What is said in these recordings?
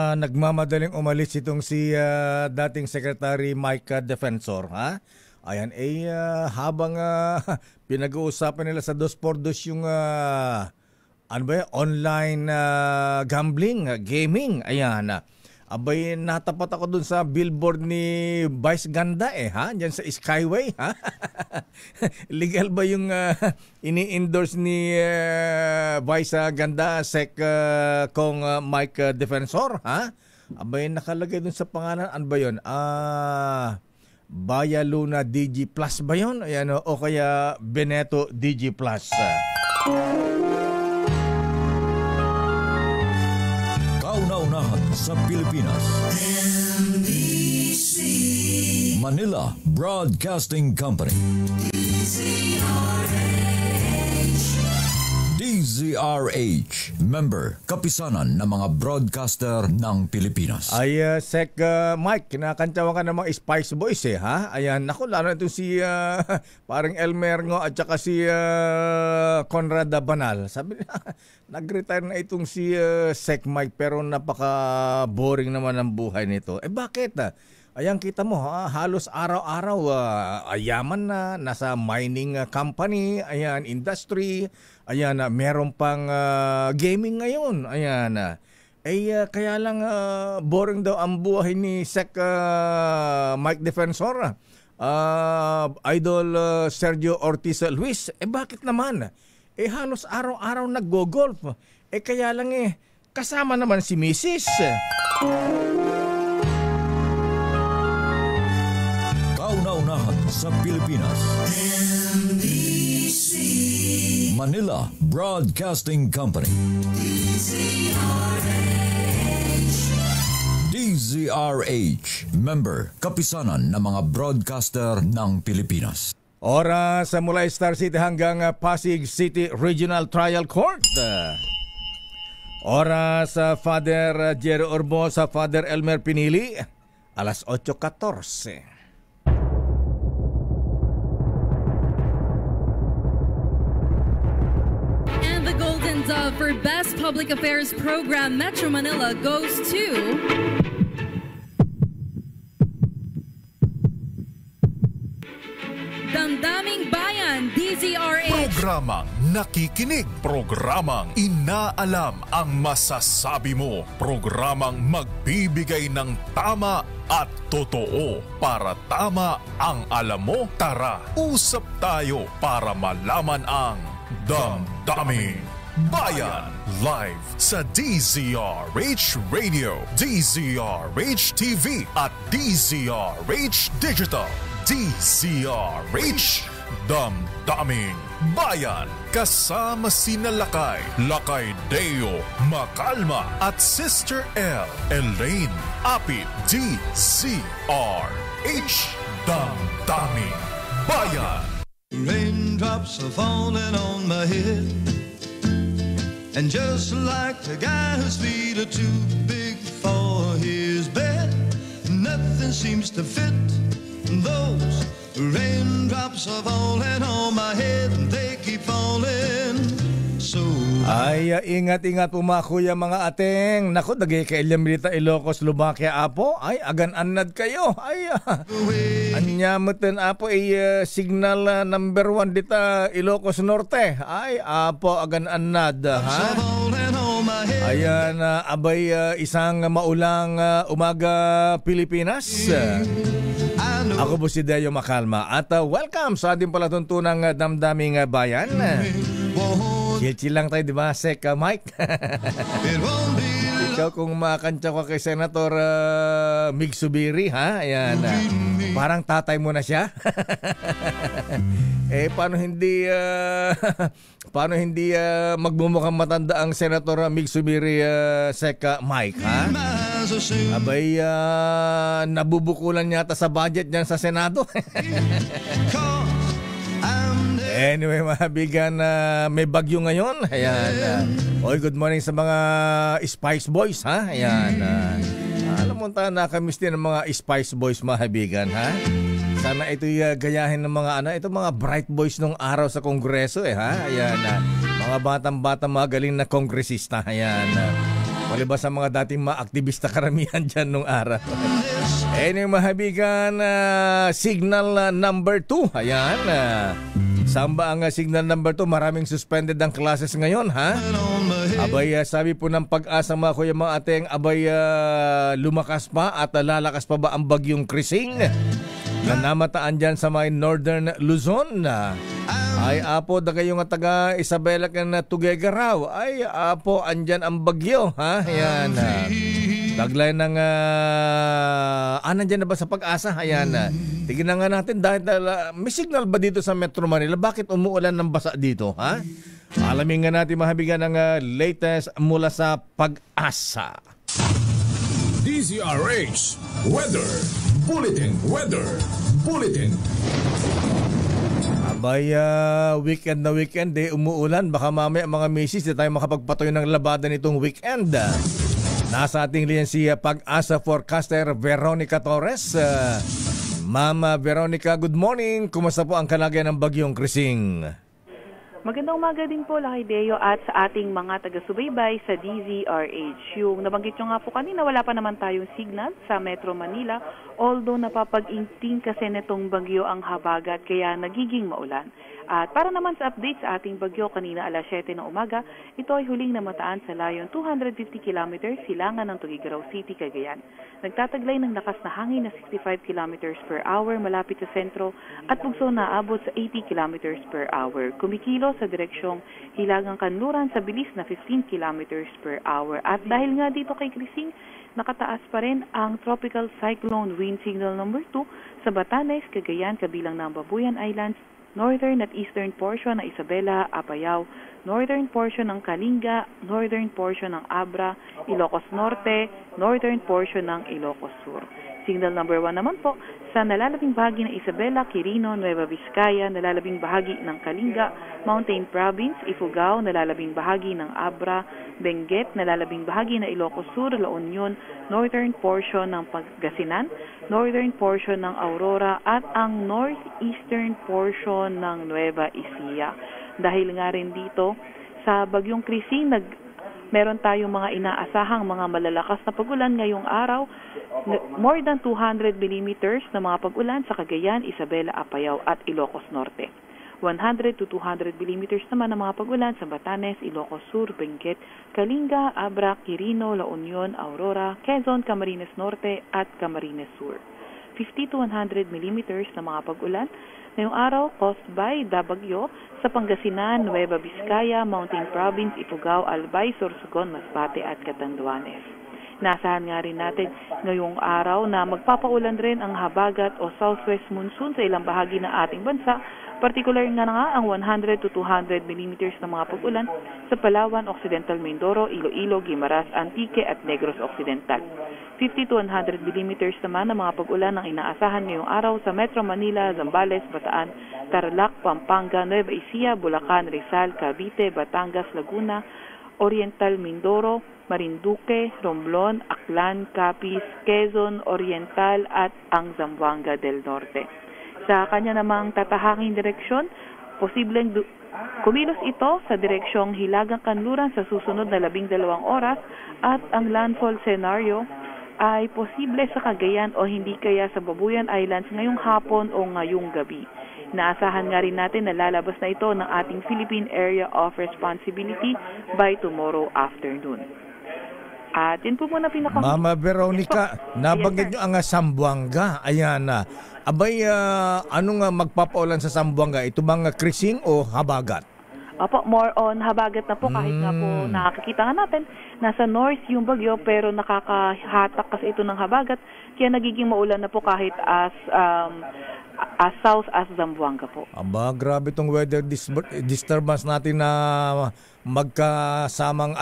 Nagmamadaling umalis itong si dating Secretary Mike Defensor, ha? Ayan, habang pinag-uusapan nila sa 2x2 yung ano ba yan? Online gambling, gaming. Ayan, abay, natapat ako dun sa billboard ni Vice Ganda ha? Diyan sa Skyway, ha? Legal ba yung ini-endorse ni Vice Ganda, Sec Kong Mike Defensor, ha? Abay, nakalagay dun sa pangalan, ano ba yun? Baya Luna DG Plus ba yun? Ayan, o kaya Beneto DG Plus. Kauna-unahan sa Pilipinas. NBC Manila Broadcasting Company. DZRH, member, kapisanan ng mga broadcaster ng Pilipinas. Ay, Sec Mike, kinakantsawan ka ng mga Spice Boys ha? Ayan, naku, lalo na ito si parang Elmer Ngo at saka si Conrad Banal. Sabi na, nag-retire na itong si Sec Mike pero napaka-boring naman ang buhay nito. Bakit? Ayan, kita mo, halos araw-araw ayaman na, nasa mining company, ayan, industry, ayan, meron pang gaming ngayon, ayan. Kaya lang boring daw ang buhay ni Sec Mike Defensor, Idol Sergio Ortiz Luis. Bakit naman? Halos araw-araw nag-go-golf. Kaya lang kasama naman si Mrs. Kauna-unahan sa Pilipinas. NBC Manila Broadcasting Company. DZRH, member, kapisanan ng mga broadcaster ng Pilipinas. Oras mula Star City hanggang Pasig City Regional Trial Court. Oras Father Jerry Orbo sa Father Elmer Pinili, alas 8:14. For Best Public Affairs Program, Metro Manila goes to Damdaming Bayan, DZRH. Programang nakikinig, programang inaalam ang masasabi mo, programang magbibigay ng tama at totoo. Para tama ang alam mo, tara, usap tayo para malaman ang Damdaming Bayan. Live sa DZRH Radio, DZRH TV at DZRH Digital. DZRH Damdaming Bayan. Kasama sina Lakay Deo, Makalma at Sister L, Elaine Apit. DZRH Damdaming Bayan. Raindrops are falling on my head, and just like the guy whose feet are too big for his bed, nothing seems to fit. Those raindrops are falling on my head, and they keep falling so. Ay, ingat-ingat po mga kuya, mga ateng. Naku, dagay kay Ilyamrita, Ilocos, Lubakia, Apo. Ay, agan-anad kayo. Ay, anyamutin, Apo, signal number 1 dita, Ilocos Norte. Ay, Apo, agan-anad, ha? Ayan, abay, isang maulang umaga, Pilipinas. Ako po si Deo Makalma at welcome sa ating palatuntunang Damdaming Bayan. Chill-chill lang tayo, di ba, Sec Mike? Ikaw kung makantsa ko kay Senator Mig Subiri, ha? Ayan, parang tatay mo na siya. Paano hindi magmumukhang matanda ang Senator Mig Subiri, Sec Mike, ha? Abay, nabubukulan yata sa budget niyan sa Senado. Anyway, mabigan, may bagyo ngayon. Ayan. Oy, good morning sa mga Spice Boys, ha? Ayan. Alam mo, nakamiss din ng mga Spice Boys, mabigan, ha? Sana ito'y gayahin ng mga mga bright boys nung araw sa Kongreso, ha? Ayan. Mga batang-bata, mga galing na kongresista. Ayan. Palibas sa mga dating mga aktivista karamihan dyan nung araw. Yung mahabigan, signal number 2. Ayan. Saan ba ang signal number 2? Maraming suspended ang classes ngayon, ha? Abay, sabi po ng Pag-asa mga kuya mga ateng, abay, lumakas pa at lalakas pa ba ang bagyong Krising na namataan dyan sa may Northern Luzon? Ay apo da kayong taga Isabela kan Tugegaraw. Ay apo andyan ang bagyo, ha? Ayan. Taglay ng nandyan na ba sa Pag-asa? Ayan. Tignan nga natin dahil may signal ba dito sa Metro Manila? Bakit umuulan ng basa dito, ha? Alamin nga natin mahabigan ng latest mula sa Pag-asa. DZRH Weather Bulletin. Abay, weekend na weekend, umuulan. Baka mamaya mga misis, di tayo makapagpatuloy ng labada nitong weekend. Nasa ating liyan si Pag-asa forecaster Veronica Torres. Mama Veronica, good morning. Kumusta po ang kalagayan ng bagyong Krising? Magandang umaga din po, Lakay Deo, at sa ating mga taga-subaybay sa DZRH. Yung nabanggit nyo nga po kanina, wala pa naman tayong signal sa Metro Manila, although napapag-inting kasi netong bagyo ang habagat kaya nagiging maulan. At para naman sa update sa ating bagyo kanina alas 7 ng umaga, ito ay huling namataan sa layong 250 km silangan ng Tuguegarao City, Cagayan. Nagtataglay ng lakas na hangin na 65 km per hour malapit sa sentro at bugso na abot sa 80 km per hour. Kumikilo sa direksyong Hilagang Kanluran sa bilis na 15 km per hour. At dahil nga dito kay Krising, nakataas pa rin ang Tropical Cyclone Wind Signal number 2 sa Batanes, Cagayan, kabilang ng Babuyan Islands, northern at eastern portion ng Isabela, Apayao, northern portion ng Kalinga, northern portion ng Abra, Ilocos Norte, northern portion ng Ilocos Sur. Signal number 1 naman po sa nalalabing bahagi ng Isabela, Quirino, Nueva Vizcaya, nalalabing bahagi ng Kalinga, Mountain Province, Ifugao, nalalabing bahagi ng Abra, Benguet, nalalabing bahagi ng Ilocos Sur, La Union, northern portion ng Pangasinan, northern portion ng Aurora at ang northeastern portion ng Nueva Ecija. Dahil nga rin dito sa bagyong Krising, meron tayong mga inaasahang mga malalakas na pag-ulan ngayong araw, more than 200 millimeters na mga pag-ulan sa Cagayan, Isabela, Apayao at Ilocos Norte. 100 to 200 millimeters naman ng mga pag-ulan sa Batanes, Ilocos Sur, Benguet, Kalinga, Abra, Quirino, La Union, Aurora, Quezon, Camarines Norte at Camarines Sur. 50 to 100 millimeters na mga pag-ulan ngayong araw caused by Dabagyo sa Pangasinan, Nueva Vizcaya, Mountain Province, Ifugao, Albay, Sorsogon, Masbate at Catanduanes. Nasahan nga rin natin ngayong araw na magpapaulan rin ang habagat o southwest monsoon sa ilang bahagi ng ating bansa, partikular nga ang 100 to 200 millimeters na mga pag-ulan sa Palawan, Occidental Mindoro, Iloilo, Guimaras, Antique at Negros Occidental. 50 to 100 millimeters naman ng mga pag-ulan ang inaasahan ngayong araw sa Metro Manila, Zambales, Bataan, Tarlac, Pampanga, Nueva Ecija, Bulacan, Rizal, Cavite, Batangas, Laguna, Oriental Mindoro, Marinduque, Romblon, Aklan, Capiz, Quezon, Oriental at ang Zamboanga del Norte. Sa kanya namang tatahanging direksyon, posibleng kumilos ito sa direksyong Hilagang Kanluran sa susunod na 12 oras at ang landfall scenario ay posible sa Cagayan o hindi kaya sa Babuyan Islands ngayong hapon o ngayong gabi. Naasahan nga rin natin na lalabas na ito ng ating Philippine Area of Responsibility by tomorrow afternoon. At yun po muna pinaka... Mama Veronica, nabanggit nyo ang Zamboanga. Ayan na. Abay, ano nga magpapaulan sa Zamboanga? Ito bang Krising o habagat? Opo, more on habagat na po kahit nga po nakakita nga natin nasa north yung bagyo pero nakakahatak kasi ito ng habagat kaya nagiging maulan na po kahit as south as Zamboanga po. Aba, grabe itong weather disturbance natin na magkahalong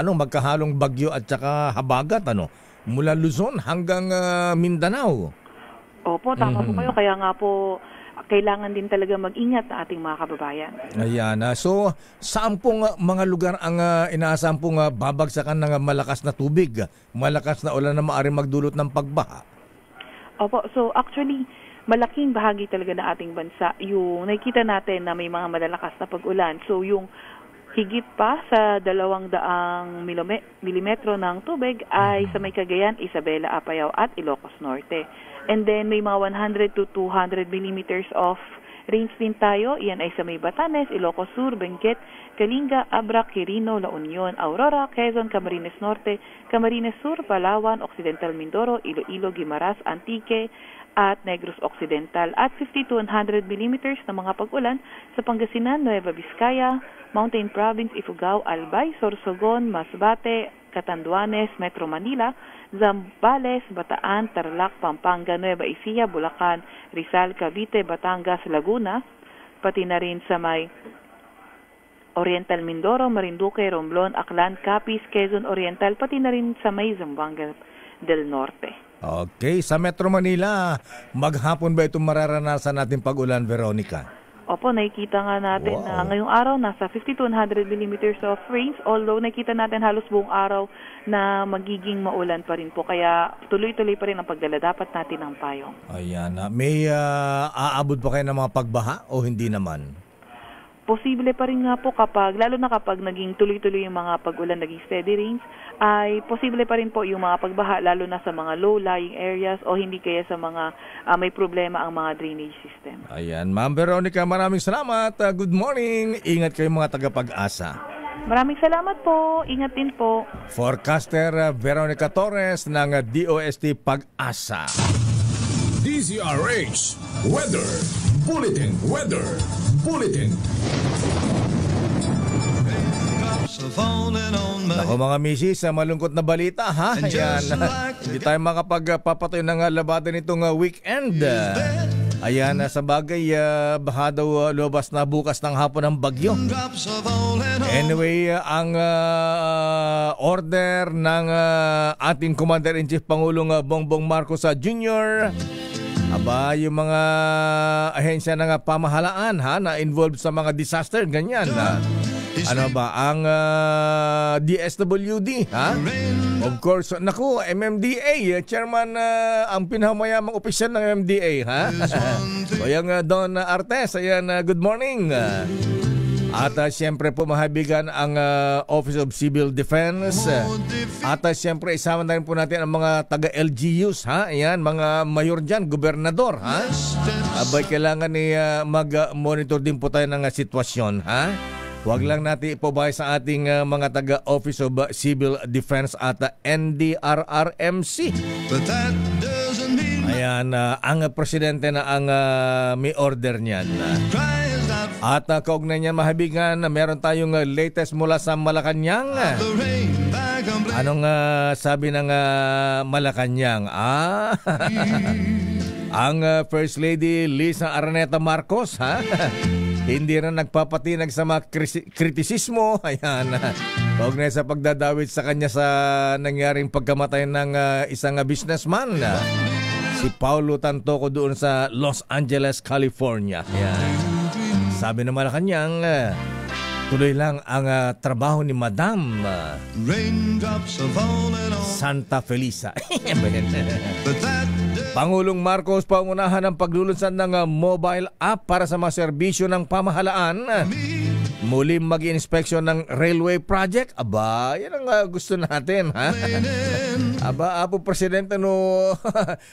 bagyo at saka habagat mula Luzon hanggang Mindanao. Opo, tama po kayo kaya nga po kailangan din talaga mag-ingat sa ating mga kababayan. Ayan. So, saan pong mga lugar ang inaasahan pong babagsakan ng malakas na tubig? Malakas na ulan na maaaring magdulot ng pagbaha? Opo. So, actually, malaking bahagi talaga ng ating bansa yung nakikita natin na may mga malalakas na pag-ulan. So, yung higit pa sa 200 milimetro ng tubig ay sa may Cagayan, Isabela, Apayao at Ilocos Norte. And then may mga 100 to 200 millimeters of rains din tayo. Iyan ay sa may Batanes, Ilocos Sur, Benguet, Kalinga, Abra, Quirino, La Union, Aurora, Quezon, Camarines Norte, Camarines Sur, Palawan, Occidental Mindoro, Iloilo, Guimaras, Antique, at Negros Occidental at 50 to 100 millimeters na mga pag-ulan sa Pangasinan, Nueva Vizcaya, Mountain Province, Ifugao, Albay, Sorsogon, Masbate, Catanduanes, Metro Manila, Zambales, Bataan, Tarlac, Pampanga, Nueva Ecija, Bulacan, Rizal, Cavite, Batangas, Laguna, pati na rin sa may Oriental Mindoro, Marinduque, Romblon, Aklan, Capiz, Quezon Oriental, pati na rin sa may Zamboanga del Norte. Okay, sa Metro Manila, maghapon ba itong mararanasan natin pag-ulan, Veronica? Opo, nakikita nga natin na ngayong araw nasa 50 to 100 millimeters of rains, although nakikita natin halos buong araw na magiging maulan pa rin po. Kaya tuloy-tuloy pa rin ang pagdala dapat natin ng payong. Ayan, may aabot pa kayo ng mga pagbaha o hindi naman? Posible pa rin nga po lalo na kapag naging tuloy-tuloy yung mga pag-ulan, naging steady rains, ay posible pa rin po yung mga pagbaha lalo na sa mga low-lying areas o hindi kaya sa mga may problema ang mga drainage system. Ayan, Ma'am Veronica, maraming salamat. Good morning. Ingat kayo mga taga-Pag-asa. Maraming salamat po. Ingat din po. Forecaster Veronica Torres ng DOST Pag-asa. DZRH Weather Bulletin. Ako mga misis, malungkot na balita ha. Ayan, hindi tayo makapagpapatoy ng labadan nitong weekend. Ayan, sa bagay, baka daw lumabas na bukas ng hapon ng bagyo. Anyway, ang order ng ating Commander-in-Chief Pangulong Bongbong Marcos Jr., yung mga ahensya ng pamahalaan na involved sa mga disaster, ganyan. Ang DSWD, Of course, naku, MMDA, chairman, ang pinakamayamang opisyal ng MMDA, So yung Don Artes, ayan, good morning. At siyempre po mahabigan ang Office of Civil Defense. At siyempre isama na rin po natin ang mga taga-LGUs, Ayan, mga mayor dyan, gobernador, Abay, kailangan mag-monitor din po tayo ng sitwasyon, Huwag lang natin ipabahay sa ating mga taga-Office of Civil Defense at NDRRMC. Ayan, ang presidente na ang may order niyan. At kaugnay niyan mahabigan, meron tayong latest mula sa Malacanang. Anong sabi ng Malacanang? Ang First Lady Lisa Araneta Marcos, hindi na nagpapatinag sa mga kritisismo. Ayan, kaugnay sa pagdadawit sa kanya sa nangyaring pagkamatay ng isang businessman, si Paulo Tantoco doon sa Los Angeles, California. Ayan. Sabi ng Malacanang, tuloy lang ang trabaho ni Madam Santa Felisa. Pangulong Marcos pangunahan ng paglulunsad ng mobile app para sa mga serbisyo ng pamahalaan. Muling mag-inspeksyon ng railway project. Aba, yan ang gusto natin, Apo Presidente,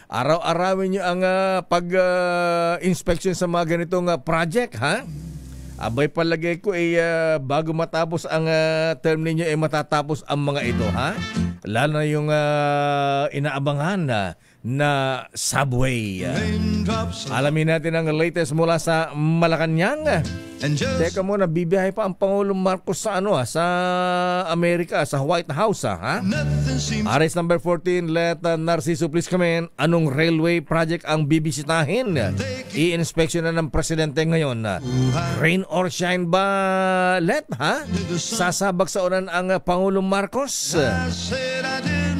araw-arawin nyo ang pag-inspection sa mga ganitong project, Abay, palagay ko bago matapos ang term ninyo matatapos ang mga ito, Lalo na yung inaabangan na subway. Alamin natin ang latest mula sa Malacanang. Teka muna, bibiyahe pa ang Pangulong Marcos sa sa Amerika, sa White House, Arrest number 14, let Narciso please come in. Anong railway project ang bibisitahin? I-inspection na ng presidente ngayon. Rain or shine ba, let, sasabak sa unan ang Pangulong Marcos.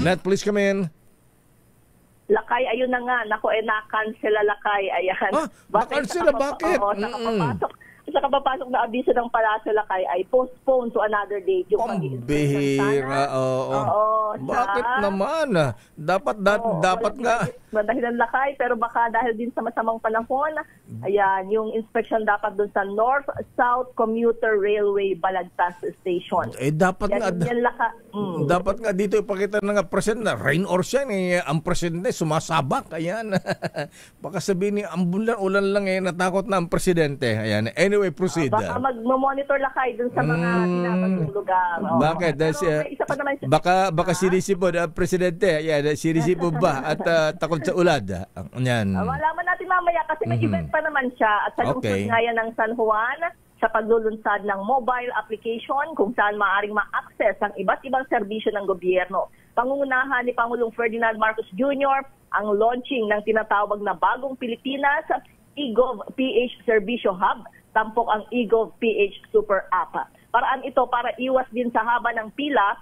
Let please come in. Lakay, ayun na nga. Naku, na-cancel Lakay. Ayan. Na-cancel, bakit? Oo, sa kapapasok na abiso ng Palasyo Lakay ay postpone to another date. Yung pambihira, oo. Bakit naman? Dapat nga madahilan lakay, pero baka dahil din sa masamang panahon, ayan, yung inspection dapat dun sa North-South Commuter Railway Balagtas Station. Dapat Yan, nga yan dapat nga dito ipakita ng presidente na rain or shine, ang presidente sumasabak. Ayan. Baka sabihin ni ambulan ulan lang natakot na ang presidente. Ayan. Anyway, proceed. Baka mag-monitor lakay dun sa mga pinapasong lugar. Bakit? Pero may isa pa naman siya. Baka sinisipod ang presidente. Ayan, sinisipod ba at takot sa ulad. Ayan. Malaman natin mamaya kasi may event pa naman siya at sa lungsod nga yan ng San Juan sa paglulunsad ng mobile application kung saan maaaring ma-access ang iba't ibang serbisyo ng gobyerno. Pangungunahan ni Pangulong Ferdinand Marcos Jr. ang launching ng tinatawag na Bagong Pilipinas eGov PH Servicio Hub, tampok ang eGov PH Super App. Paraan ito para iwas din sa haba ng pila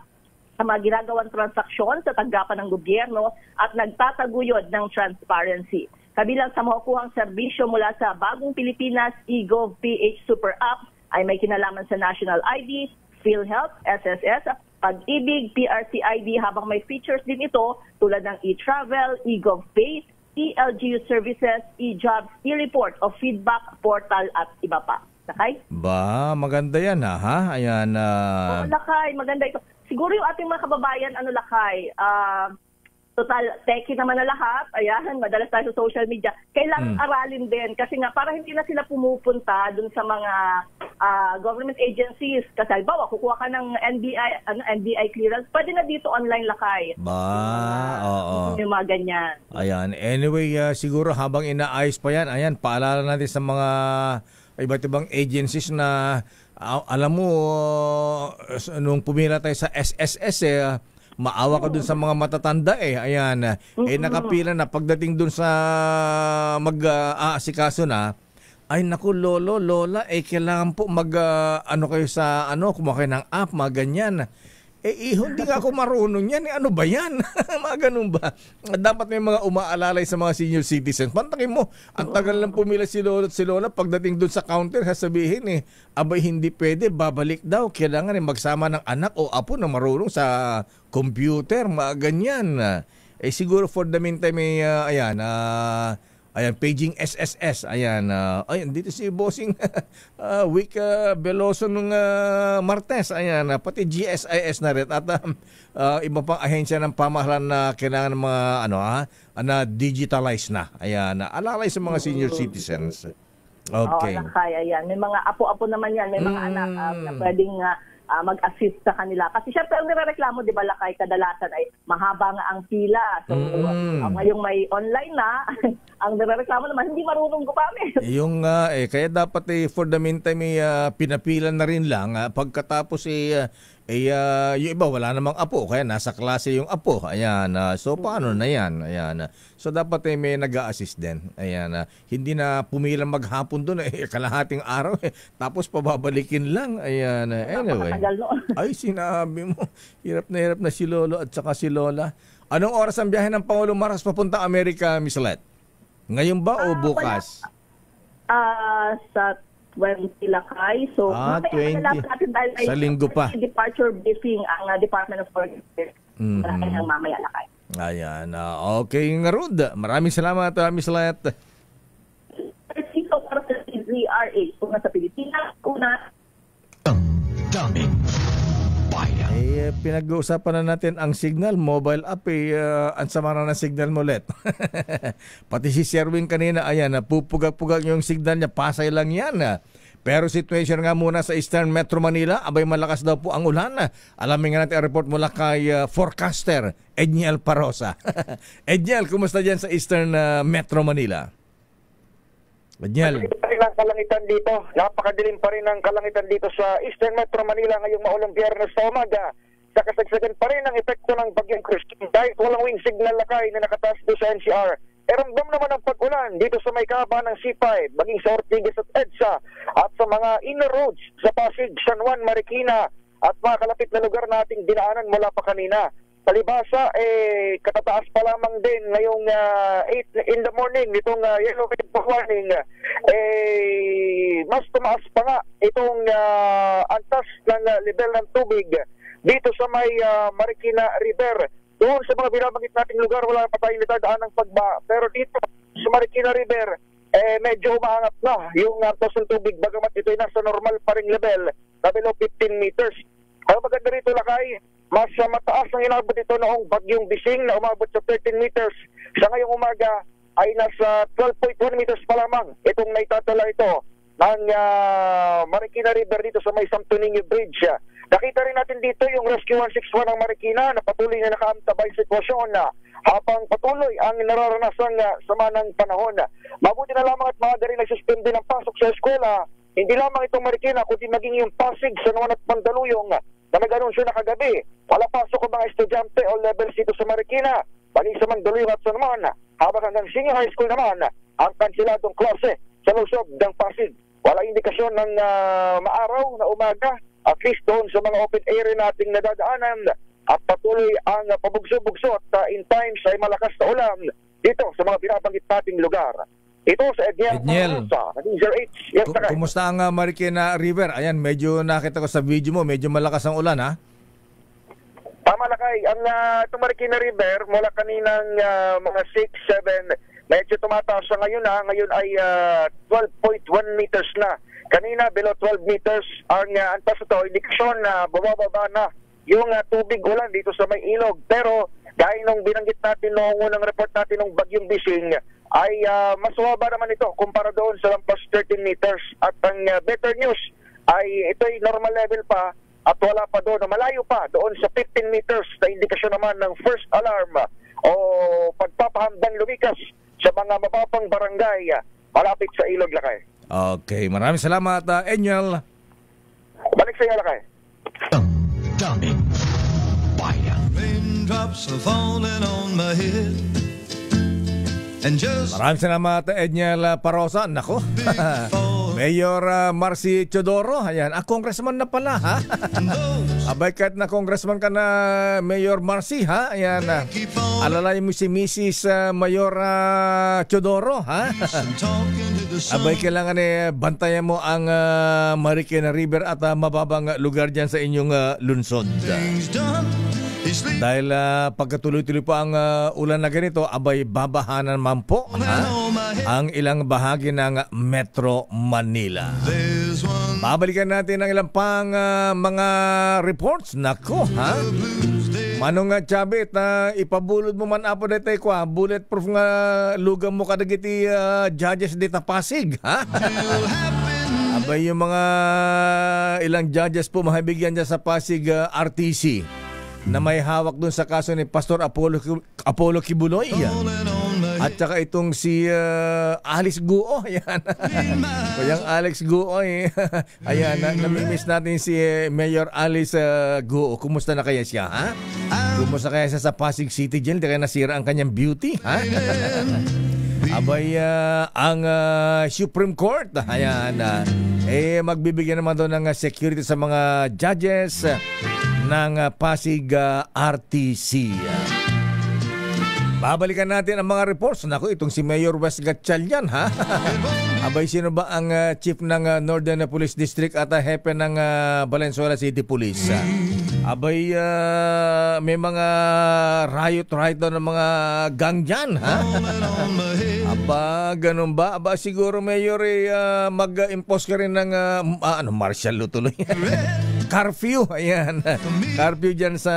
sa mga ginagawang transaksyon sa tanggapan ng gobyerno at nagtataguyod ng transparency. Kabilang sa makukuhang serbisyo mula sa Bagong Pilipinas eGov PH Super App ay may kinalaman sa National ID, PhilHealth, SSS, Pag-ibig, PRC ID, habang may features din ito tulad ng e-travel, eGov Pay, ELGU Services, e-jobs, e-report o feedback portal at iba pa. Lakay? Ba, maganda yan ha? Ayan. Oo, Lakay, maganda ito. Siguro yung ating mga kababayan, Lakay, total techie naman na lahat. Ayan, madalas tayo sa social media. Kailangan aralin din kasi nga para hindi na sila pumupunta dun sa mga government agencies. Kasi halimbawa, kukuha ka ng NBI clearance, pwede na dito online lakay. Oo. Yung mga ganyan. Ayan. Anyway, siguro habang inaayos pa yan, ayan, paalala natin sa mga iba't ibang agencies na alam mo, nung pumila tayo sa SSS, maawa ka dun sa mga matatanda ayan, nakapila na pagdating dun sa mag-aasikaso na, ay naku lolo, lola, kailangan po kayo sa kumakay ng app, mga ganyan. Hindi nga ako marunong yan. Ano ba yan? Mga ganun ba? Dapat may mga umaalalay sa mga senior citizens. Pantakin mo, ang tagal lang pumila si lolo at si lola. Pagdating dun sa counter, sasabihin abay hindi pwede, babalik daw. Kailangan magsama ng anak o apo na marunong sa computer, mga ganyan. Siguro for the meantime, ayan, paging SSS. Ayan, dito si Bossing Wick Veloso nung Martes. Ayan, pati GSIS na rin. At iba pang ahensya ng pamahalaan na kailangan ng mga na digitalize na. Ayan, alalay sa mga senior citizens. Okay. Ayan. May mga apo-apo naman yan. May mga anak na pwedeng mag-assist sa kanila. Kasi syempre, ang nirereklamo, di ba, lakay, kadalasan ay mahaba nga ang pila. So, ngayong may online na, ang nirereklamo naman, hindi marunong gumamit. Yung kaya dapat for the meantime pinapila na rin lang. Pagkatapos yung iba wala namang apo, kaya nasa klase yung apo. Ayan, so paano na yan? Ayan. So dapat may nag-a-assist din. Ayan, hindi na pumila maghapon doon kalahating araw tapos pababalikin lang. Ayan, anyway. Ay, sinabi mo, hirap na si lolo at saka si lola. Anong oras ang biyahe ng Pangulong Marcos papunta Amerika, Miss Let? Ngayon ba o bukas? Sa 20 lakay. So, 20. Sa linggo pa. Departure briefing ang Department of Foreign Affairs. Maraming ang mamaya lakay. Ayan. Okay, Rod. Maraming salamat, Miss Let. Ito para sa ZRH. Una sa Pilipinas. Daming bayan. Pinag-uusapan na natin ang signal, mobile app. Ang sama na ng signal mo, Let. Pati si Sherwin kanina, ayan, pupugag-pugag yung signal niya. Pasay lang yan. Pero situation nga muna sa Eastern Metro Manila, abay malakas daw po ang ulan. Alamin nga natin ang report mula kay forecaster Edniel Parosa. Edniel, kumusta dyan sa Eastern Metro Manila? Edniel. Ang kalangitan dito, napakadilim pa rin ang kalangitan dito sa Eastern Metro Manila ngayong maulang Biyernes sa umaga. Sa kasagsagan pa rin ang epekto ng bagyong Christine dahil walang wind signal lakay na nakataas doon sa NCR. Ramdam naman ang pag-ulan dito sa may kaba ng C5, maging sa Ortigas at EDSA at sa mga inner roads sa Pasig, San Juan, Marikina at mga kalapit na lugar nating dinaanan mula pa kanina. Palibasa, katataas pa lamang din ngayong 8 in the morning nitong yellow warning. Mas tumaas pa nga itong antas ng level ng tubig dito sa may Marikina River. Doon sa mga binabanggit nating lugar, wala pa tayong natadaan ng pagbaha. Pero dito sa Marikina River, medyo umaangat na yung antos ng tubig, bagamat ito ay nasa normal pa ring level na below 15 meters. Ang maganda rito, Lakay, mas mataas ang inabot ito noong bagyong Bising na umabot sa 13 meters. Sa ngayong umaga ay nasa 12.1 meters pa lamang itong naitatala ito ng Marikina River dito sa may Santo Niño Bridge. Nakita rin natin dito yung Rescue 161 ng Marikina na patuloy na nakaantabay sitwasyon habang patuloy ang nararanasang sama ng panahon. Mabuti na lamang at maaga rin nagsuspende ng pasok sa eskwela. Hindi lamang itong Marikina, kundi maging yung Pasig, San Juan at Mandaluyong na nag-anunsyo na kagabi. Wala pasok ang mga estudyante o levels dito sa Marikina. Bali sa Mandaluyong at San Juan, habang hanggang senior high school naman ang kansiladong klase sa lungsod ng Pasig. Wala indikasyon ng maaraw na umaga, at least doon sa mga open area nating nadadaanan, at patuloy ang pabugso-bugso at in times ay malakas na ulan dito sa mga binabanggit nating lugar. Ito sa Edniel. Yes, Kumusta ang Marikina River? Ayan, medyo nakita ko sa video mo, medyo malakas ang ulan, ha? Tama, Lakay. Ang itong Marikina River, mula kaninang mga 6, 7, medyo tumataas siya ngayon. Ngayon ay 12.1 meters na. Kanina, below 12 meters ang antas ito. Indikasyon na bumababa na yung tubig ulan dito sa may ilog. Pero, gaya nung binanggit natin noong unang report natin ng Bagyong Bising, ay mas mababa naman ito kumpara doon sa lampas 13 meters. At ang better news ay ito'y normal level pa at wala pa doon, malayo pa doon sa 15 meters na indikasyon naman ng first alarm o pagpapahandang lumikas sa mga mababang barangay malapit sa ilog, Lakay. Okay, maraming salamat, Enyel. Balik sa iyo, Lakay. Daming bayan. Raindrops are falling on my head. And just Maraming salamat, Enyel Parosa. Nako, Mayor Marcy Teodoro. Ayan, congressman na pala, ha? Abay, kahit na congressman ka na, Mayor Marcy, ha? Ayan, alalay mo si Mrs. Mayor Teodoro, ha? Abay, kailangan bantayan mo ang Marikina River at mababang lugar dyan sa inyong lungsod. Dahil pagkatuloy-tuloy pa ang ulan na ganito, abay babahanan man po ang ilang bahagi ng Metro Manila. Babalikan natin ang ilang pang mga reports. Nako, ha? Manong Chabit, ipabulod mo man apo dito ko, bulletproof nga lugam mo kadagiti judges dito Pasig, ha? Abay, yung mga ilang judges po mahabigyan dyan sa Pasig RTC na may hawak dun sa kaso ni Pastor Apollo Kibuloy. At saka itong si Alex Guo. Ayan. Kayang Alex Guo. Ayan, namimiss natin si Mayor Alex Guo. Kumusta na kaya siya, ha? Kumusta kaya siya sa Pasig City Jail? Di kaya nasira ang kanyang beauty, ha? Abay, ang Supreme Court, ayan, magbibigyan naman doon ng security sa mga judges ng Pasig RTC. Babalikan natin ang mga reports. Naku, itong si Mayor Wes Gatchalian, ha? Abay, sino ba ang chief ng Northern Police District at hepe ng Valenzuela City Police? Abay, may mga riot doon ng mga gang dyan, ha? Aba, ganun ba? Aba, siguro, Mayor, mag-impose ka rin ng martial law tuloy. Curfew, ayan. Curfew dyan sa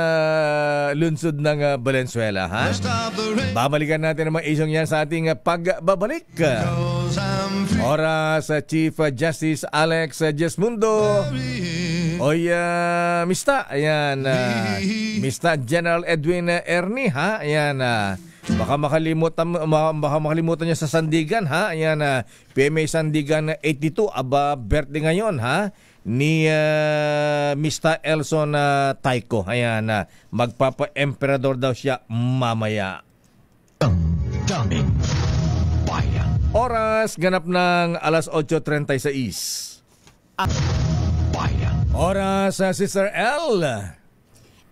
lungsod ng Valenzuela, ha? Babalikan natin ang mga isyong yan sa ating pagbabalik. Oras sa Chief Justice Alex Jesmundo. Oy, Mista, ayan, Mista General Edwin Ernie, ha? Ayan, baka makalimutan niya sa Sandigan, ha? Ayan, PMA Sandigan 82, aba, birthday ngayon, ha? Ni Mr. Elson Taiko. Ayan, magpapa-emperador daw siya mamaya. Daming bayan. Oras ganap ng alas 8:36. Bayan. Oras, Sister L.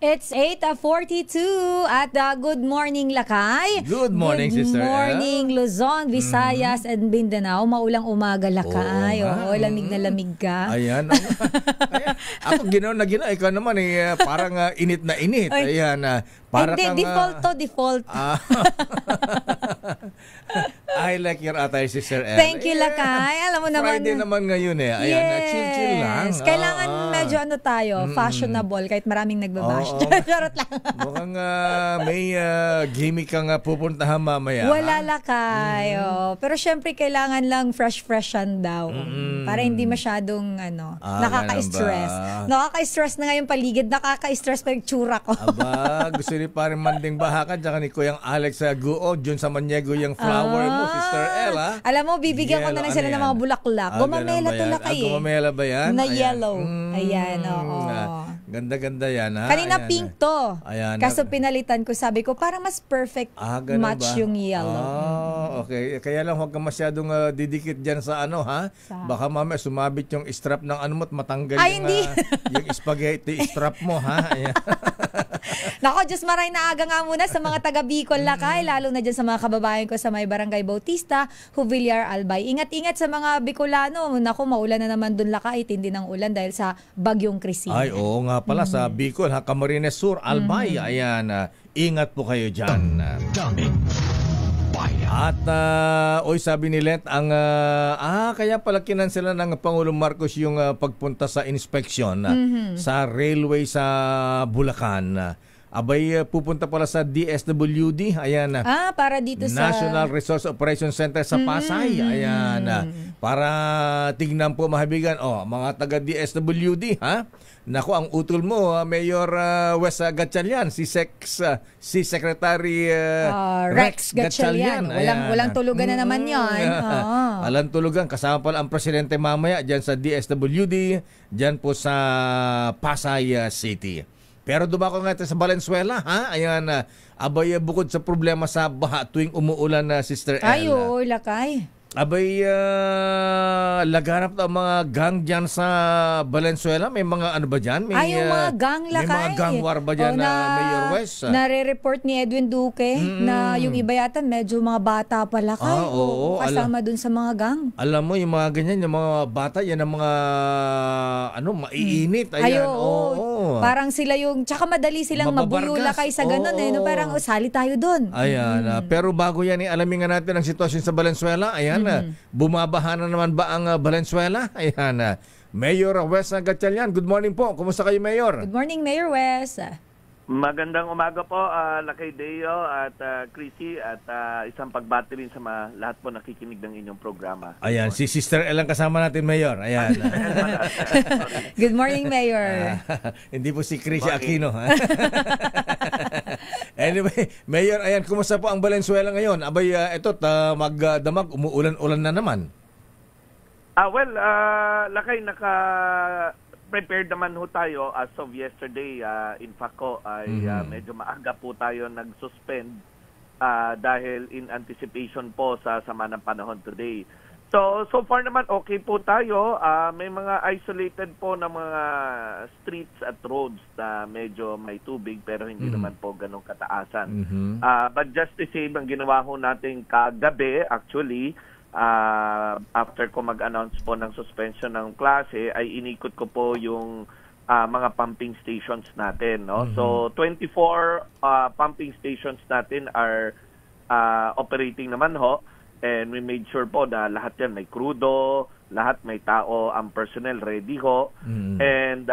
It's 8:42 at good morning, Lakay. Good morning, Sister Good morning, Luzon, Visayas, and Mindanao. Maulang umaga, Lakay. Oo, lamig na lamig ka. Ayan. Ayan. Ako ginawa na ginawa. Ikaw naman parang init na init. Ayan. Para hindi, default. I like your atay, Sister Elle. Thank you, Lakay. Alam mo naman. Friday naman ngayon Ayan, yes. Chill lang. Kailangan medyo tayo, fashionable, kahit maraming nagbabash. Charot lang. Mukhang may gimmick kang pupuntahan mamaya. Wala, Lakay. Pero syempre, kailangan lang fresh-freshan daw. Para hindi masyadong nakaka-stress. Nakaka-stress na nga yung paligid. Nakaka-stress pa yung tsura ko. Aba, gusto ni parang Manding Bahakan tsaka ni Kuyang Alex Guo, Jun Samaniego yung flower mo, Sister Ella. Alam mo, bibigyan ko na lang sila ng mga bulaklak. Gumamela to Lakay. Gumamela ba yan? Na yellow. Ayan, oo. Ganda-ganda yan, ha? Kanina pink to. Ayan. Kaso pinalitan ko, sabi ko, parang mas perfect match yung yellow. Okay. Kaya lang huwag ka masyadong didikit dyan sa ha? Baka mamaya sumabit yung strap ng mo at matanggal yung spaghetti strap mo, ha? Ayan. Nako, Diyos maray na aga nga muna sa mga taga Bicol, Lakay, lalo na dyan sa mga kababayan ko sa may Barangay Bautista, Jubillar, Albay. Ingat-ingat sa mga Bicolano. Nako, maulan na naman dun, Lakay. Tindi ng ulan dahil sa bagyong Cristina. Ay, oo nga pala sa Bicol, Camarines Sur, Albay. Ayan, ingat po kayo dyan. Daming bayan. At sabi ni Let, kaya pala kinansela ng Pangulong Marcos yung pagpunta sa inspection sa railway sa Bulacan. Abay, pupunta pala sa DSWD. Ayan. Para dito sa National Resource Operation Center sa Pasay. Ayan. Para tignan po, mahabigan. Mga taga DSWD, ha? Naku, ang utol mo, Mayor Wes Gatchalian, si Secretary Rex Gatchalian. Walang tulugan na naman yan. Walang tulugan. Kasama pala ang presidente mamaya dyan sa DSWD, dyan po sa Pasay City. Pero dumako nga ito sa Valenzuela, ha? Ayan, abay, bukod sa problema sa baha tuwing umuulan na Sister Elle. Ay, oo, Lakay. Abay, laganap ang mga gang dyan sa Valenzuela. May mga ano ba dyan? Yung mga gang, Lakay. May mga gang war ba dyan Mayor West? Nare-report ni Edwin Duque na yung iba yata medyo mga bata pa, Lakay. Oo, kasama dun sa mga gang. Alam mo, yung mga ganyan, yung mga bata, yan ang mga maiinit. Ayan, oo. Parang sila yung, tsaka madali silang mabuyo, Lakay, sa ganun. Parang sali tayo dun. Ayan, pero bago yan, alamin nga natin ang sitwasyon sa Valenzuela. Ayan, bumabaha na naman ba ang Valenzuela? Ayan, Mayor Wes Gatchalian, good morning po. Kumusta kayo, Mayor? Good morning, Mayor Wes. Magandang umaga po, Lakay Deo at Chrissy, at isang pagbati rin sa lahat po nakikinig ng inyong programa. Ayan, si Sister Elle ang kasama natin, Mayor. Ayan. Good morning, Mayor. Hindi po si Chrissy Aquino. Anyway, Mayor, ayan, kumusta po ang Valenzuela ngayon? Abay, magdamag, umuulan-ulan na naman. Lakay, prepared naman ho tayo as of yesterday. In fact medyo maaga po tayo nag-suspend dahil in anticipation po sa sama ng panahon today. So far naman okay po tayo. May mga isolated po na mga streets at roads na medyo may tubig pero hindi naman po ganong kataasan. But just the same, ang ginawa ho natin kagabi actually, after ko mag-announce po ng suspension ng klase, ay inikot ko po yung mga pumping stations natin. No? So 24 pumping stations natin are operating naman ho. And we made sure po na lahat yan may krudo, lahat may tao, ang personnel ready ho. And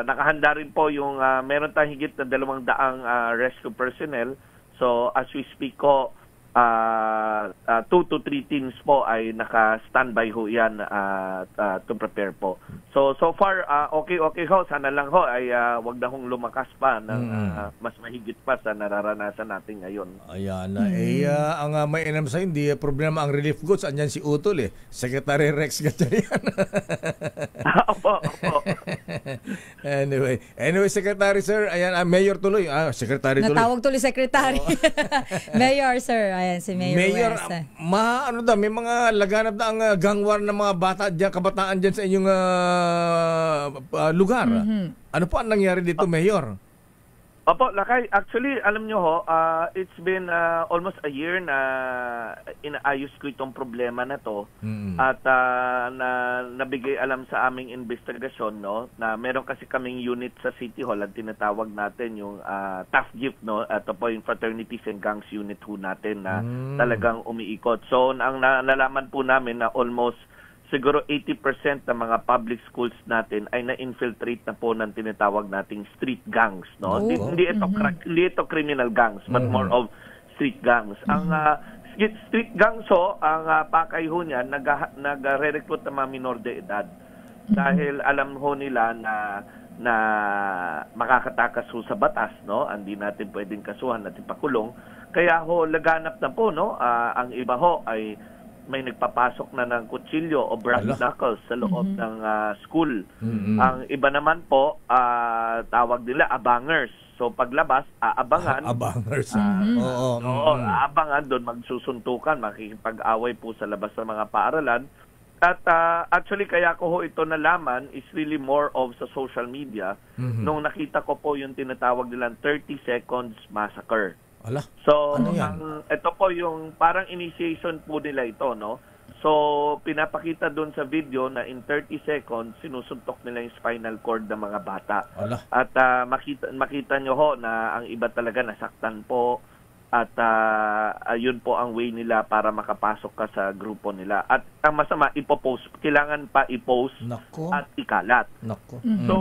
nakahanda rin po yung meron tayong higit na 200 rescue personnel. So as we speak ko, 2 to 3 teams po ay naka-standby ho yan to prepare po. So far, okay ho. Sana lang ho ay wag na hong lumakas pa ng mas mahigit pa sa nararanasan natin ngayon. Ayan. Ang mainam sa hindi problema ang relief goods. Andyan si Utol Secretary Rex Gatchalian. Opo. Anyway, Secretary Sir. Ayan, Mayor tuloy. Secretary tuloy. Natawag tuloy Secretary. Mayor Sir. Ayan si Mayor West. May mga laganap na ang gang war ng mga bata diyan, kabataan diyan sa inyong lugar. Ano po ang nangyari dito, Mayor? Opo, Lakay. Actually, alam nyo ho, it's been almost a year na inaayos ko itong problema na to. At nabigay alam sa aming investigasyon, no, na meron kasi kaming unit sa City Hall at tinatawag natin yung Tough Gift, no. Ito po yung Fraternities and Gangs unit ho natin na talagang umiikot. So, ang nalaman po namin na almost siguro 80% ng mga public schools natin ay na-infiltrate na po ng tinatawag nating street gangs, no? Hindi ito criminal gangs, but more of street gangs. Ang street gangs ho, ang pakay ho niyan, nag-re-recruit ng mga minor de edad. Dahil alam ho nila na makakatakas ho sa batas, no? Hindi natin pwedeng kasuhan at ipakulong. Kaya ho, laganap na po, no? Ang iba ho ay may nagpapasok na ng kutsilyo o brass knuckles sa loob ng school. Ang iba naman po, tawag nila abangers. So paglabas, aabangan. Abangers. Aabangan doon, magsusuntukan, makikipag-away po sa labas ng mga paaralan. At actually, kaya ko ho ito nalaman is really more of sa social media. Nung nakita ko po yung tinatawag nilang 30 seconds massacre. Ala, so, ano yan? ito po yung parang initiation po nila ito, no? So, pinapakita doon sa video na in 30 seconds, sinusuntok nila yung spinal cord ng mga bata. Ala. At makita nyo ho na ang iba talaga nasaktan po. At yun po ang way nila para makapasok ka sa grupo nila. At ang masama, ipopost. Kailangan pa ipost at ikalat. So,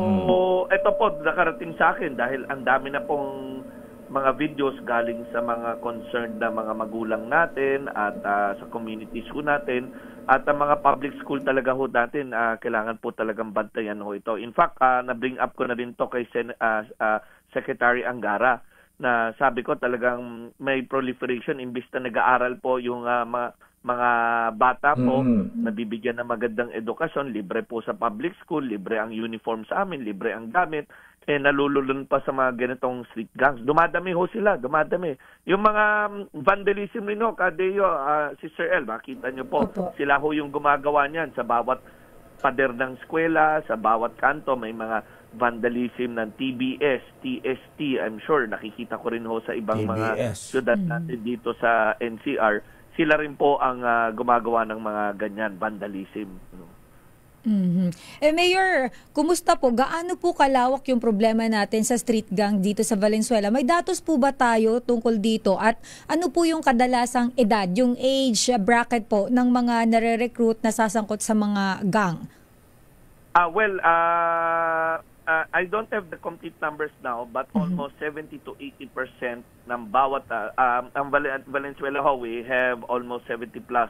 ito po, nakarating sa akin dahil ang dami na pong mga videos galing sa mga concerned na mga magulang natin at sa communities ho natin at ang mga public school talaga ho natin, kailangan po talagang bantayan ho ito. In fact, na-bring up ko na rin to kay Secretary Angara na sabi ko talagang may proliferation imbis na nag-aaral po yung mga bata po, nabibigyan ng magandang edukasyon, libre po sa public school, libre ang uniform sa amin, libre ang gamit, nalululun pa sa mga ganitong street gangs. Dumadami ho sila, dumadami. Yung mga vandalism rin ho, Kadeo, si Sir El, makita nyo po, sila ho yung gumagawa niyan sa bawat pader ng eskwela, sa bawat kanto, may mga vandalism ng TBS, TST, I'm sure, nakikita ko rin ho sa ibang mga syudad natin dito sa NCR. Sila rin po ang gumagawa ng mga ganyan, vandalism. Mayor, kumusta po? Gaano po kalawak yung problema natin sa street gang dito sa Valenzuela? May datos po ba tayo tungkol dito? At ano po yung kadalasang edad, yung age bracket po ng mga nare-recruit na sasangkot sa mga gang? I don't have the complete numbers now, but almost 70 to 80% ng bawat ang Valenzuela ho, we have almost 70 plus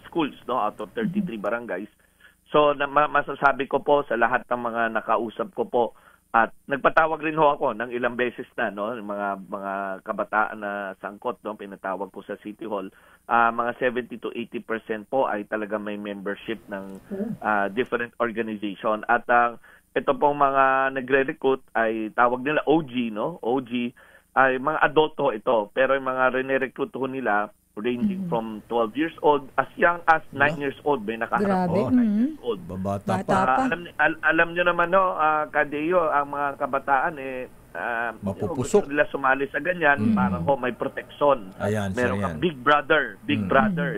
schools, no, out of 33 barangays. So masasabi ko po sa lahat ng mga nakausap ko po at nagpatawag rin ho ako ng ilang beses na, no, mga kabataan na sangkot, no, pinatawag po sa City Hall. Mga 70 to 80% po ay talaga may membership ng different organization at ito pong mga nagre-recruit ay tawag nila OG, no? OG ay mga adulto ito, pero yung mga rene-recruit ho nila ranging from 12 years old as young as 9 years old, may nakaharap po, 9 years old. Bata pa. Alam nyo naman, no, Kadeo, ang mga kabataan mapupusok. Gusto nila sumali sa ganyan para ho may proteksyon. Meron kang big brother,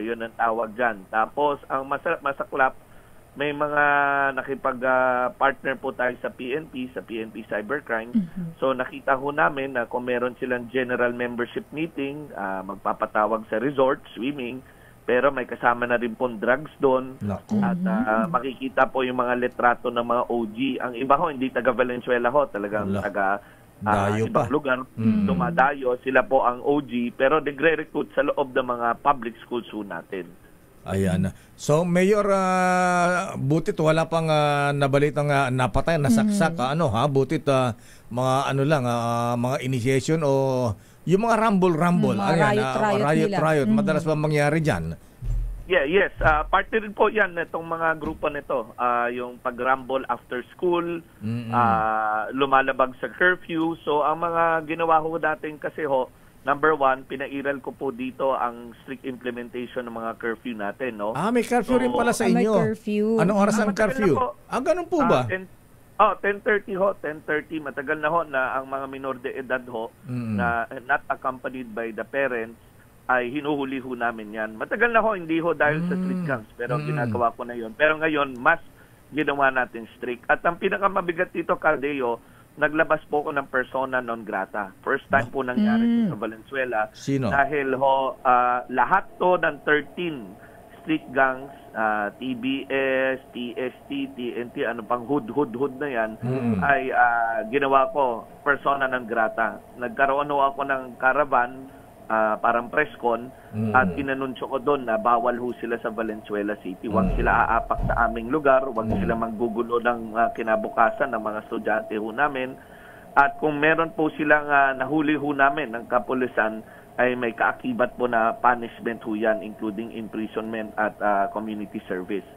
yun ang tawag dyan. Tapos ang masaklap, may mga nakipag-partner po tayo sa PNP Cybercrime. So nakita ho namin na kung meron silang general membership meeting, magpapatawag sa resort, swimming, pero may kasama na rin pong drugs doon. At makikita po yung mga litrato ng mga OG. Ang iba ho, hindi taga Valenzuela ho, talagang taga ibang lugar, dumadayo. Sila po ang OG, pero nagre-recruit sa loob ng mga public schools ho natin. Ayan. So, Mayor, butit wala pang nabalitang napatay, nasaksak, butit mga mga initiation o yung mga rumble. Riot. Madalas ba mangyari dyan? Yes. Parte rin po yan itong mga grupo nito. Yung pag-rumble after school, lumalabag sa curfew. So, ang mga ginawa ho natin kasi ho, number one, pinairal ko po dito ang strict implementation ng mga curfew natin, no? May curfew rin pala sa inyo. May curfew. Anong oras ang curfew? Ganun po ba? 10:30 ho, 10:30. Matagal na ho na ang mga minor de edad ho na not accompanied by the parents ay hinuhuli ho namin yan. Matagal na ho, hindi ho dahil sa street gangs, pero ginagawa ko na yon. Pero ngayon, mas ginawa natin strict. At ang pinakamabigat dito, Caldeo, naglabas po ko ng persona non grata. First time po nangyari sa Valenzuela. Sino? Dahil ho, lahat to ng 13 street gangs, TBS, TST, TNT, ano pang hood na yan, ay ginawa ko persona non grata. Nagkaroon ho ako ng caravan, parang presscon, at inanunsyo ko doon na bawal ho sila sa Valenzuela City. Huwag sila aapak sa aming lugar, huwag sila manggugulo ng kinabukasan ng mga estudyante ho namin. At kung meron po silang nahuli ho namin ng kapulisan, ay may kaakibat po na punishment ho yan, including imprisonment at community service.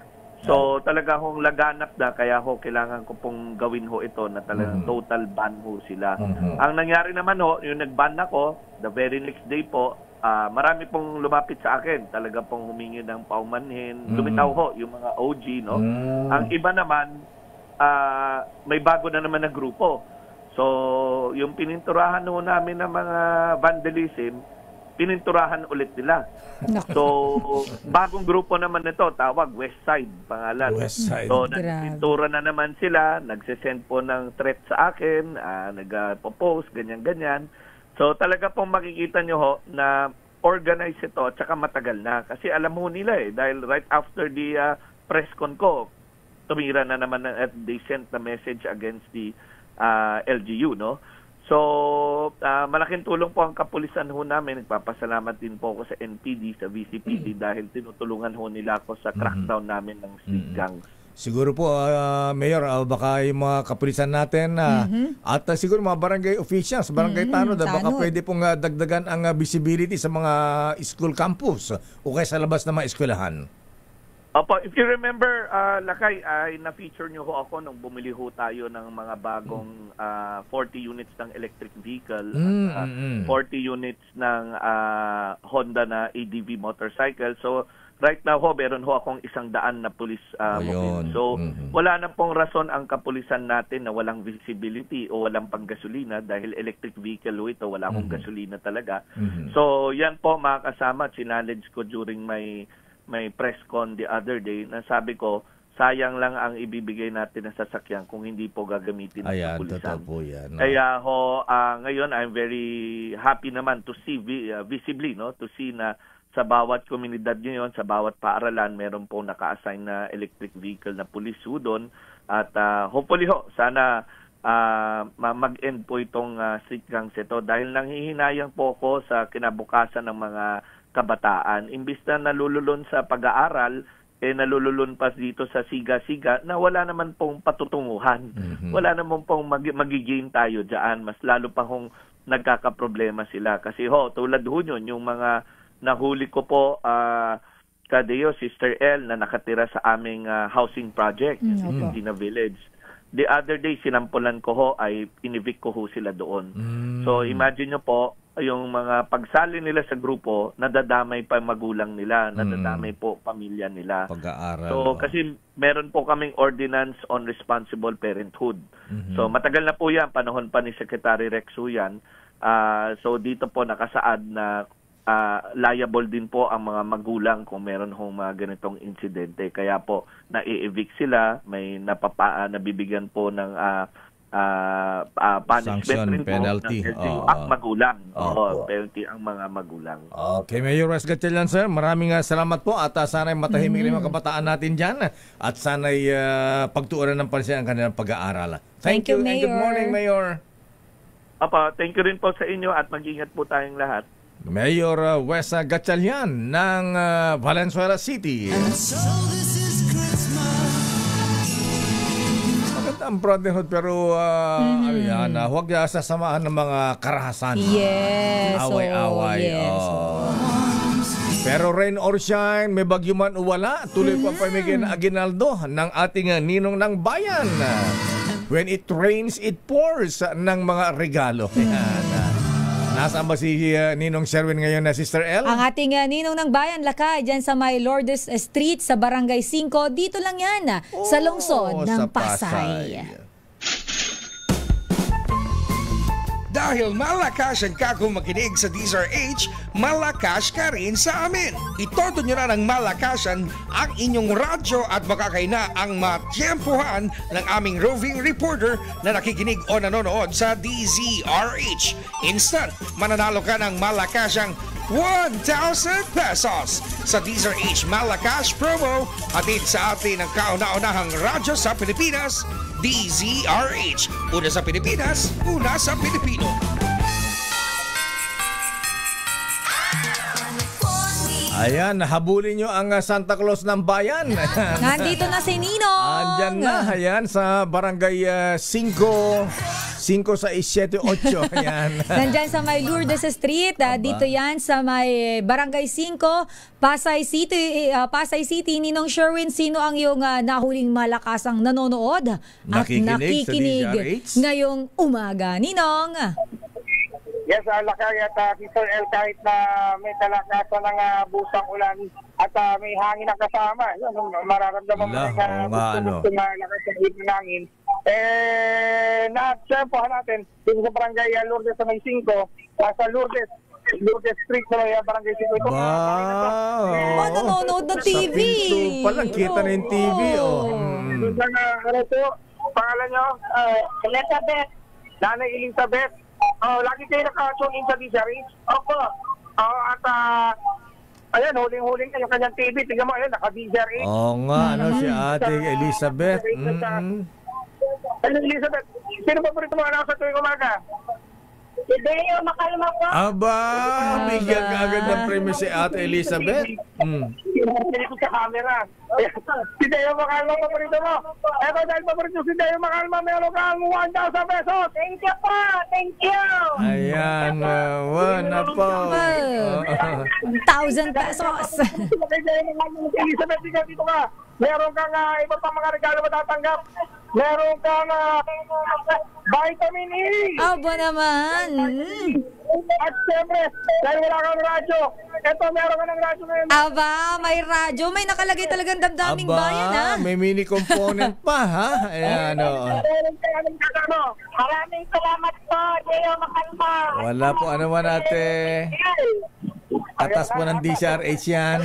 So talaga hong laganap na, kaya ho kailangan ko pong gawin ho ito na talagang total ban ho sila. Ang nangyari naman ho, yung nag-ban ako, the very next day po, marami pong lumapit sa akin, talaga pong humingi ng paumanhin, lumitaw ho yung mga OG, no? Ang iba naman, may bago na naman na grupo. So, yung pininturahan ho namin ng mga vandalism, pininturahan ulit nila. So, bagong grupo naman nito, tawag West Side, pangalan. West Side. So, nagpintura na naman sila, nagsisend po ng threat sa akin, nagpo-post, ganyan-ganyan. So, talaga pong makikita nyo ho na organize ito at saka matagal na. Kasi alam mo nila dahil right after the press con ko, tumira na naman at they sent the message against the LGU, no? So, malaking tulong po ang kapulisan ho namin. Nagpapasalamat din po ako sa NPD, sa VCPD dahil tinutulungan ho nila ako sa crackdown namin ng street gangs. Siguro po, Mayor, baka yung mga kapulisan natin at siguro mga barangay officials, barangay tanod, baka pwede pong dagdagan ang visibility sa mga school campus o kaya sa labas ng mga eskwelahan. Opo, if you remember, Lakay, ay na-feature nyo ho ako nung bumili ho tayo ng mga bagong 40 units ng electric vehicle at 40 units ng Honda na ADV motorcycle. So, right now ho, meron ho akong 100 na police mobile. So, wala na pong rason ang kapulisan natin na walang visibility o walang panggasolina dahil electric vehicle ho ito, wala akong gasolina talaga. So, yan po mga kasama, challenge ko during may press con the other day na sabi ko, sayang lang ang ibibigay natin na sasakyan kung hindi po gagamitin ng kapulisan. Po yan, no? Kaya ho, ngayon I'm very happy naman to see visibly, no, to see na sa bawat komunidad ngayon, sa bawat paaralan, meron po naka-assign na electric vehicle na pulis ho doon. At hopefully ho, sana mag-end po itong street gangs ito dahil nanghihinayang po ako sa kinabukasan ng mga kabataan. Imbis na nalululon sa pag-aaral, nalululon pa dito sa siga-siga na wala naman pong patutunguhan. Wala naman pong magigain tayo dyan. Mas lalo pa kung nagkakaproblema sila. Kasi tulad ho yun, yung mga nahuli ko po, Kadeo, Sister L, na nakatira sa aming housing project, Tina Village. The other day, sinampulan ko ho, ay inivict ko ho sila doon. So, imagine nyo po, yung mga pagsali nila sa grupo, nadadamay pa magulang nila, nadadamay po pamilya nila. Pag-aaral. So, kasi meron po kaming ordinance on responsible parenthood. So, matagal na po yan, panahon pa ni Secretary Rex yan. So, dito po nakasaad na liable din po ang mga magulang kung meron hong mga ganitong insidente. Kaya po, na-evict sila, may nabibigyan po ng punishment rin penalty. Po ang magulang. Penalty ang mga magulang. Okay, Mayor Wes Gatchalian, sir. Maraming salamat po at sana'y matahimik rin mga kabataan natin dyan at sana'y pagtuunan ng pansin ang kanilang pag-aaral. Thank you, Mayor. And good morning, Mayor. Thank you rin po sa inyo at mag-ingat po tayong lahat. Mayor Wes Gatchalian ng Valenzuela City. Ang brotherhood pero huwag sasamahan ng mga karahasan. Yes. Away-away. Pero rain or shine, may bagyo man o wala, tuloy pa pamigay na aginaldo ng ating ninong ng bayan. When it rains, it pours ng mga regalo. Nasaan ba si Ninong Sherwin ngayon na Sister L? Ang ating Ninong ng Bayan, Lakay, dyan sa may Lourdes Street sa Barangay 5. Dito lang yan, sa lungsod ng Pasay. Dahil malakas ang kakong makinig sa DZRH, malakas ka rin sa amin. Itodo nyo na ng malakasan ang inyong radyo at makakay na ang matyempuhan ng aming roving reporter na nakikinig o nanonood sa DZRH. Instant, mananalo ka ng malakasang 1,000 pesos sa DZRH Malakas promo, hatid sa atin ang kauna-unahang radyo sa Pilipinas, DZRH. Una sa Pilipinas, una sa Pilipino. Ayan, habulin nyo ang Santa Claus ng bayan. Nandito na si Ninong. Andyan na, ayan, sa barangay 5-6-7-8. Ayan. Nandyan sa may Lourdes Street. Dito yan sa may Barangay 5, Pasay City. Pasay City. Ninong Sherwin, sino ang iyong nahuling malakasang nanonood at nakikinig ngayong umaga? Ninong. Yes, Lakay at Tito El, kahit na may talakasan ng busang ulan at may hangin na kasama, mararamdaman mo gusto na lakas ng hit ng hangin. Na-tsempohan natin dito sa barangay Lourdes sa may 5, sa Lourdes Street sa may barangay 5. Ito, nanonood ng TV. Sa pinto palang kita na yung TV. Ano po, pangalan nyo? Elizabeth. Nanay Elizabeth. Lagi kayo naka-tune in sa DZRH? Opo. At ayan, huling-huling kayo kanyang TV. Tingnan mo, ayan, naka-DZRH. Oo nga, si Ate Elizabeth. Elizabeth, sino ba po mga nasa tuwing umaga? Si Deo, makalma po. Aba, bigyan ka agad ng premyo si Ate Elizabeth. Hindi ko sa camera. Si Deo, makalma, paborito mo. Eto, dahil paborito si Deo, makalma, meron ka 1,000 pesos. Thank you po, thank you. Ayan, na po. 1,000 pesos. Elizabeth, dito ka. Meron kang iba pa mga regalo matatanggap. Meron kang vitamin E. Aba naman. At siyempre, dahil wala kang radyo, eto meron ka ng radyo ngayon. Aba, may radyo. May nakalagay talagang damdaming bayan, ha? May mini component pa, ha? Ayan, Maraming salamat po, Deo Makalma. Wala po, ano man ate. Atas po ng DZRH yan.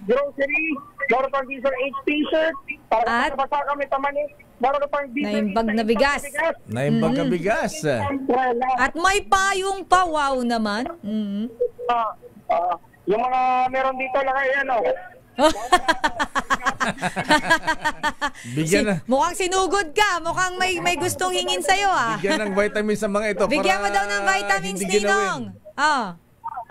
Grocery, meron pang DZRH t-shirt, para basa kami tamanin, meron pang naimbag na bigas. Naimbag na bigas. At may payong pa, wow naman. Yung mga meron dito lang yan, Bigyan na. Mukhang sinugod ka. Mukhang may gustong hingin sa'yo, Bigyan ng vitamins sa mga ito. Bigyan mo daw ng vitamins, Ninong.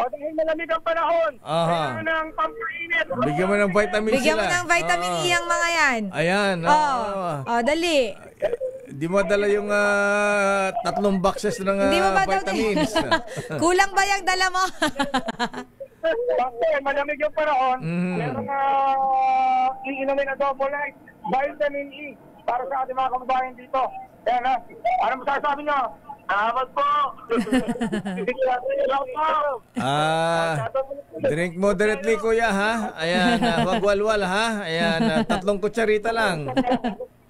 Dahil malamig ang panahon. Kailangan ng pampainit. Bigyan mo ng vitamins Bigyan mo ng vitamin E ang mga yan. Ayan. Dali. Di mo dala yung 3 boxes ng vitamins. Kulang ba yung dala mo? Kasi malamig yung panahon, meron iinumin na double light, vitamin E, para sa ating mga kababayan dito. Ayan na. Ano masasabi nyo? Salamat po! Drink moderately, kuya, ha? Ayan, wag walwal, ha? Ayan, 3 kutsarita lang.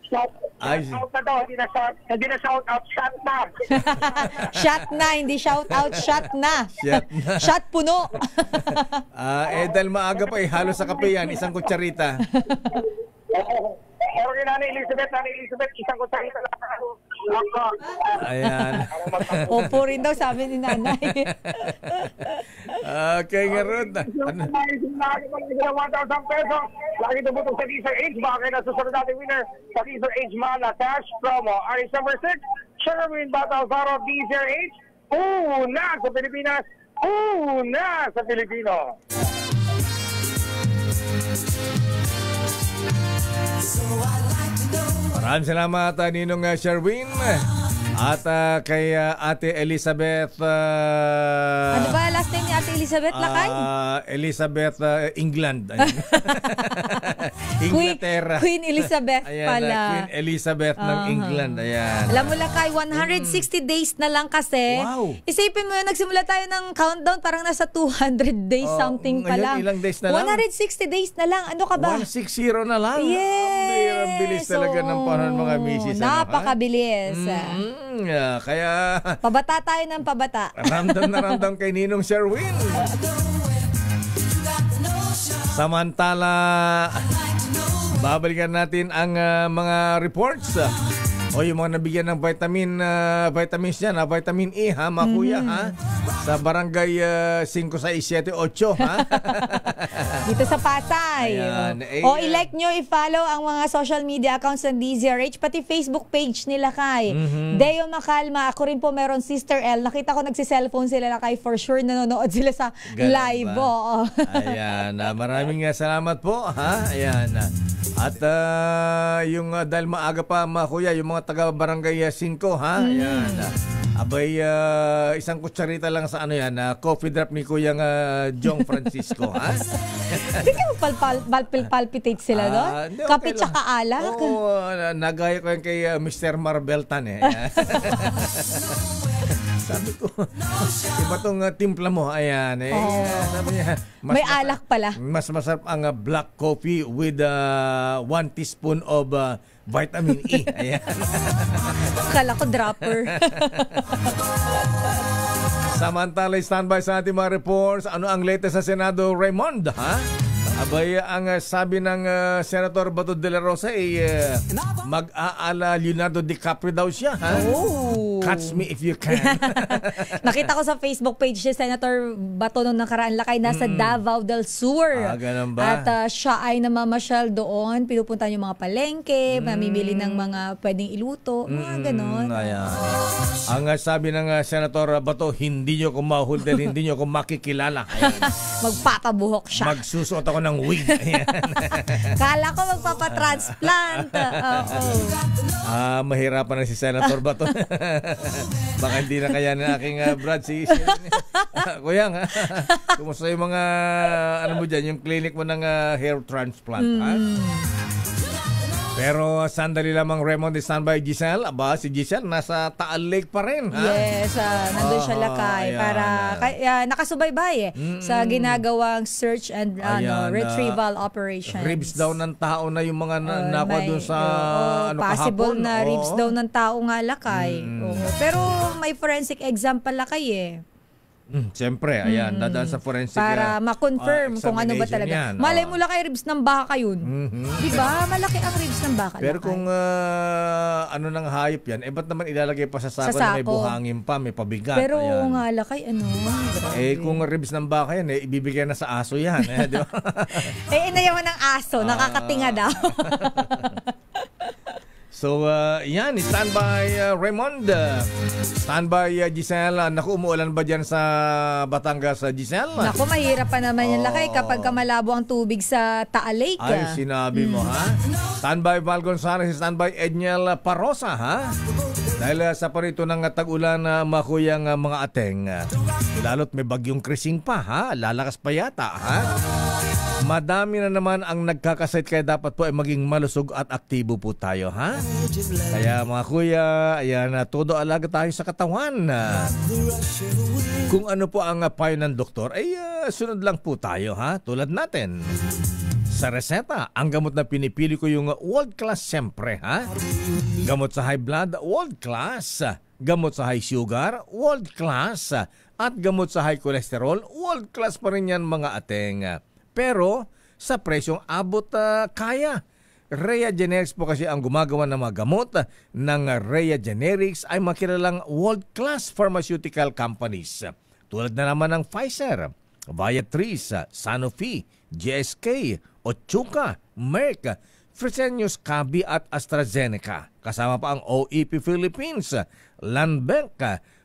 Shout na daw, hindi na shout out, shot na. Shot na, hindi shout out, shot na. Shot puno. Dahil maaga pa, halos sa kape yan, 1 kutsarita. Pero kay Nanay Elizabeth, 1 kutsarita lang. Ayan. Opo rin daw, sabi ni Nanay. Okay, Garud. 1,000 pesos. Lagi tumutong sa DZRH. Baka kayo nasusunod natin winner sa DZRH Malakas promo. RS number 6, Sherwin Batalzaro, DZRH. Una sa Pilipinas. Una sa Pilipino. Maraming salamat, Ninong Sherwin. At kay Ate Elizabeth... ano ba last name ni Ate Elizabeth Lakay? Elizabeth England. Inglaterra. Queen Elizabeth Ayan, pala. Queen Elizabeth ng England. Ayan. Alam mo lang, Kai, 160 days na lang kasi. Wow. Isipin mo yun, nagsimula tayo ng countdown, parang nasa 200 days something pa ngayon, lang. ilang days na lang? 160 days na lang. Ano ka ba? 160 na lang. Yes. Ang bilis talaga ng panahon, mga misis. Napakabilis. Kaya Pabata tayo ng pabata. ramdam na ramdam kay Ninong Sherwin. Samantala, babalikan natin ang mga reports. O yung mga nabigyan ng vitamins yan, vitamin E ha, mga kuya ha. Sa barangay 5678 ha. Dito sa Pasay. Ayan. I-like nyo, i-follow ang mga social media accounts ng DZRH, pati Facebook page nila, Kai. Deo Macalma, ako rin po meron Sister L. Nakita ko nagsi-cellphone sila, Kai, for sure nanonood sila sa live. Oo. Ayan, maraming salamat po ha. Ayan. At yung dahil maaga pa mga kuya, yung mga taga barangay 5 ha. Ayan. Abay, isang kutsarita lang sa ano yan, coffee drop ni Kuyang Jong Francisco, ha? Hindi ka palpitate sila doon? Kapit okay tsaka alak? Oo, nagaya ko yan kay Mr. Marbeltan eh. Sabi ko, iba tong timpla mo, ayan eh. Sabi niya, may alak pala. Mas masarap ang black coffee with 1 teaspoon of vitamin E. Ayan. Kala ko dropper. Samantala, standby sa ating mga reports. Ano ang latest sa Senado, Raymond? Ha? Abay, ang sabi ng Senator Bato de la Rosa ay mag-aala Leonardo DiCaprio daw siya. Ha? Oh. Catch me if you can. Nakita ko sa Facebook page ni Senator Bato nung nakaraan lakay nasa Davao del Sur. Ganun ba? At siya ay namamasyal doon. Pinupunta yung mga palengke, mamimili ng mga pwedeng iluto. Mga ganon. Ayan. Ang sabi ng Senator Bato, hindi nyo ko mahul dahil hindi nyo ko makikilala. Ayan. Magpapabuhok siya. Magsusuot ako ng wig. Ayan. Kala ko magpapatransplant. Mahirapan na si Senator Bato. Baka hindi na kaya ng aking Brad si Kuyang, ha? Kumusta yung mga ano mo dyan, yung clinic mo ng hair transplant, ha? Pero sandali lamang, Raymond, standby Giselle. Aba, si Giselle nasa Taal Lake pa rin, ha? Yes, nandun siya lakay para nakasubaybay sa ginagawang search and retrieval operations. Ribs daw ng tao na yung mga nakuha dun sa possible kahapon. Na ribs daw ng tao nga lakay. Pero may forensic exam pa lakay eh. Siyempre, ayan, dadaan sa forensic para ma-confirm kung ano ba talaga. Malay mo lang kay ribs ng baka yun. Diba? Malaki ang ribs ng baka. Pero kung ano nang hayop yan, ba't naman ilalagay pa sa sako na may buhangin pa, may pabigat? Pero nga lakay, kung ribs ng baka yan, ibibigay na sa aso yan. Di ba? Inayawan ng aso, nakakatinga daw. So, yan, standby Raymond. Standby Giselle. Naku, umuulan ba dyan sa Batangas, Giselle? Naku, mahirap pa naman yan lakay kapag malabo ang tubig sa Taal Lake. Ay, sinabi mo, ha? Standby Val Gonzales, standby Edniel Parosa, ha? Dahil sa parito ng tag-ulan na makuyang mga ateng, lalo't may bagyong krising pa, ha? Lalakas pa yata, ha? Madami na naman ang nagkakasakit, kaya dapat po ay maging malusog at aktibo po tayo, ha? Kaya mga kuya, ayan, todo alaga tayo sa katawan. Kung ano po ang payo ng doktor, ay sunod lang po tayo, ha? Tulad natin. Sa reseta, ang gamot na pinipili ko yung world class siyempre, ha? Gamot sa high blood, world class. Gamot sa high sugar, world class. At gamot sa high cholesterol, world class pa rin yan mga ateng. Pero sa presyong abot kaya. Rhea Generics po kasi ang gumagawa ng mga gamot ng Rhea Generics ay makilalang world-class pharmaceutical companies. Tulad na naman ng Pfizer, Viatris, Sanofi, GSK, Otsuka, Merck, Fresenius Kabi at AstraZeneca. Kasama pa ang OEP Philippines, Lundbeck,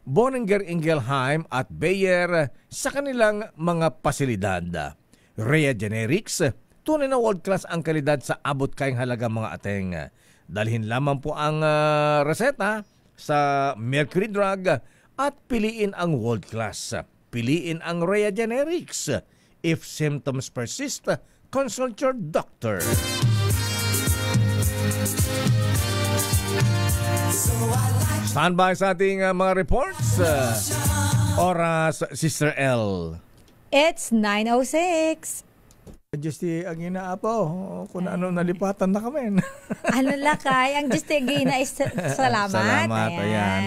Boehringer Ingelheim at Bayer sa kanilang mga pasilidad. Rhea Generics, tunay na world-class ang kalidad sa abot kayang halaga mga ateng. Dalhin lamang po ang reseta sa Mercury Drug at piliin ang world-class. Piliin ang Rhea Generics. If symptoms persist, consult your doctor. Standby sa ating mga reports. Oras, Sister L. It's 9:06. Justi ang inaapo, kung ano nalipatan na kami. Ano lakay, ang Justi Agina is salamat. Salamat, ayan.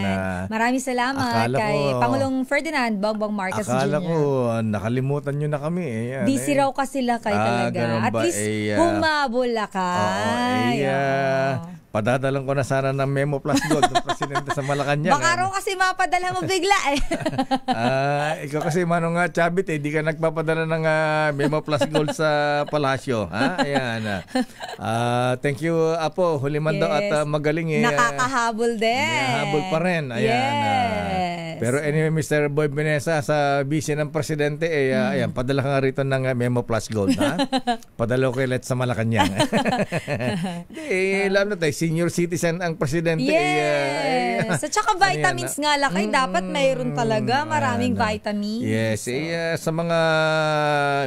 Maraming salamat kay Pangulong Ferdinand Bongbong Marcos Jr. Akala ko, nakalimutan nyo na kami. Ayan, Busy raw kasi lakay talaga. At least, humabol lakay. Padadalan ko na sana ng Memo Plus Gold ng presidente sa Malacanang. Baka raw kasi mapadala mo bigla eh. Ikaw kasi manong Chabit di ka nagpapadala ng Memo Plus Gold sa palasyo. Ayan. Thank you, Apo. Huliman daw at magaling eh. Nakakahabol din. Habol pa rin. Ayan. Pero anyway, Mr. Boy Benesa, sa busy ng presidente, ayan, padala ka nga rito ng Memo Plus Gold. Padala ko ulit sa Malacanang. Lalo na tayo, senior citizen ang presidente. Yes. At saka vitamins nga lakay, dapat mayroon talaga maraming vitamins. Yes. Sa mga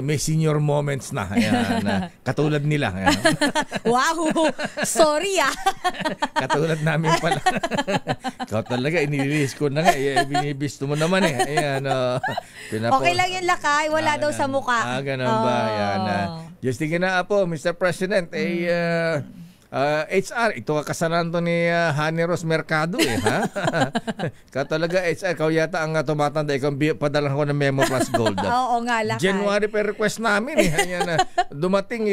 may senior moments na. Ayan, katulad nila. Ayan. Wow! Sorry Katulad namin pala. Ikaw talaga, inililis ko na nga. Binibisto mo naman eh. Ayan. Okay lang yun lakay, wala daw sa mukha. Ganun ba? Ayan. Just tingin na po, Mr. President, HR, ito kasalanan to ni Honey Rose Mercado eh, ha? Ka talaga HR, ikaw yata ang tumatanda, ikaw padala ko ng Memo Plus Gold. Oo nga, lakay. January pa request namin eh. Ayan, dumating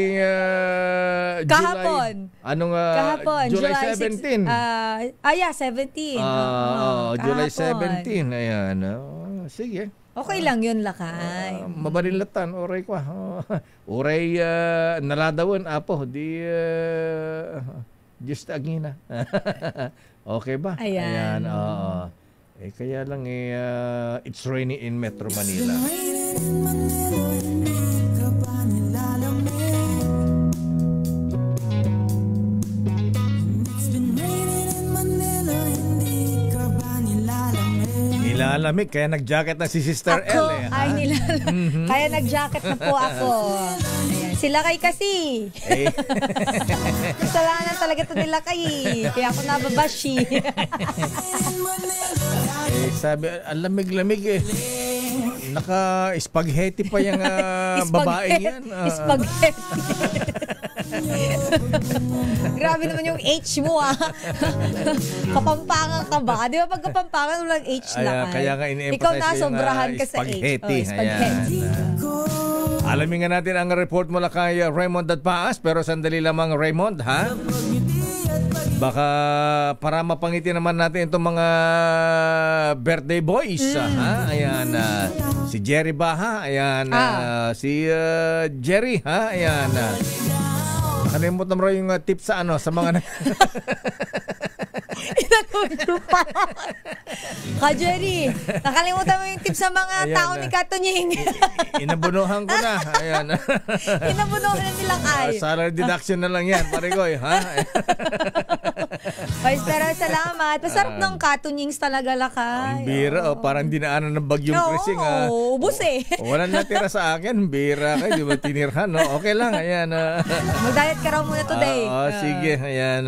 kahapon. Kahapon, July 17. 17. July 17. Ayan. Sige. Okay lang yun, lakay. Mabarilatan, oray ko. Oray naladawan, Apo. Just agina. Okay ba? Ayan. Kaya lang it's rainy in Metro Manila. Nilalamig, kaya nag-jacket na si Sister L eh. Ay, nilalamig. Kaya nag-jacket na po ako. Ayan. Sila kay kasi. Kasalanan talaga ito nila kay. Kaya ako nababashi. Sabi, ang lamig-lamig eh. Naka-spaghetti pa yung babae yan. Spaghetti. Grabe naman yung H mo Kapampangan ka ba? Di ba pag kapampangan walang H na kaya nga in-emphasize ikaw nasobrahan ka sa H. Spaghetti. Alamin nga natin ang report mula kay Raymond Dadpaas. Pero sandali lamang, Raymond, ha? Baka para mapangiti naman natin itong mga birthday boys. Ha? Ayan. Si Jerry Baha. Ayan. Si Jerry. Ha? Ayan. Nakalimutan mo yung tip sa sa mga Inanunyo pa. Ka Jerry, nakalimutan mo yung tip sa mga tao ni Katunying. Inabunuhan ko na. Ayan. Inabunuhan na nilang ay. Salary deduction na lang yan, Parigoy. Ha? Pero salamat. Masarap ng Katunyings talaga lakay. Ang bira, parang dinaanan ng bagyong Krising. Ubus eh. Walang natira sa akin. Bira kayo, di ba tinirhan? No? Okay lang, ayan. Mag-diet ka raw muna today. Sige, ayan.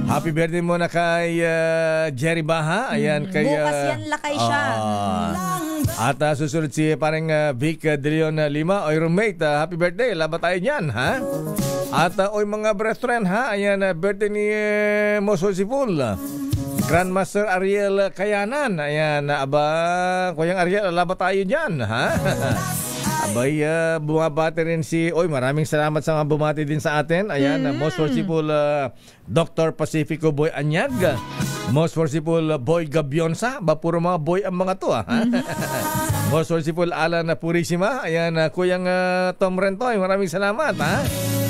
Happy birthday muna kay Jerry Baha. Ayan, kay, bukas yan lakay siya. At susunod si parang Vic De Leon Lima. Oy roommate, happy birthday. Laban tayo niyan, ha? At oy mga brethren, ha? Ayan, birthday ni Mososipul. Grandmaster Ariel Kayanan. Ayan, Kuyang Ariel, laban tayo niyan, ha? Abay, bumabati rin maraming salamat sa mga bumati din sa atin. Ayan, most worshipful Dr. Pacifico Boy Anyag. Most worshipful Boy Gabionsa. Puro mga boy ang mga to, ha? Most worshipful Alan Purisima. Ayan, Kuyang Tom Rentoy, maraming salamat, ha?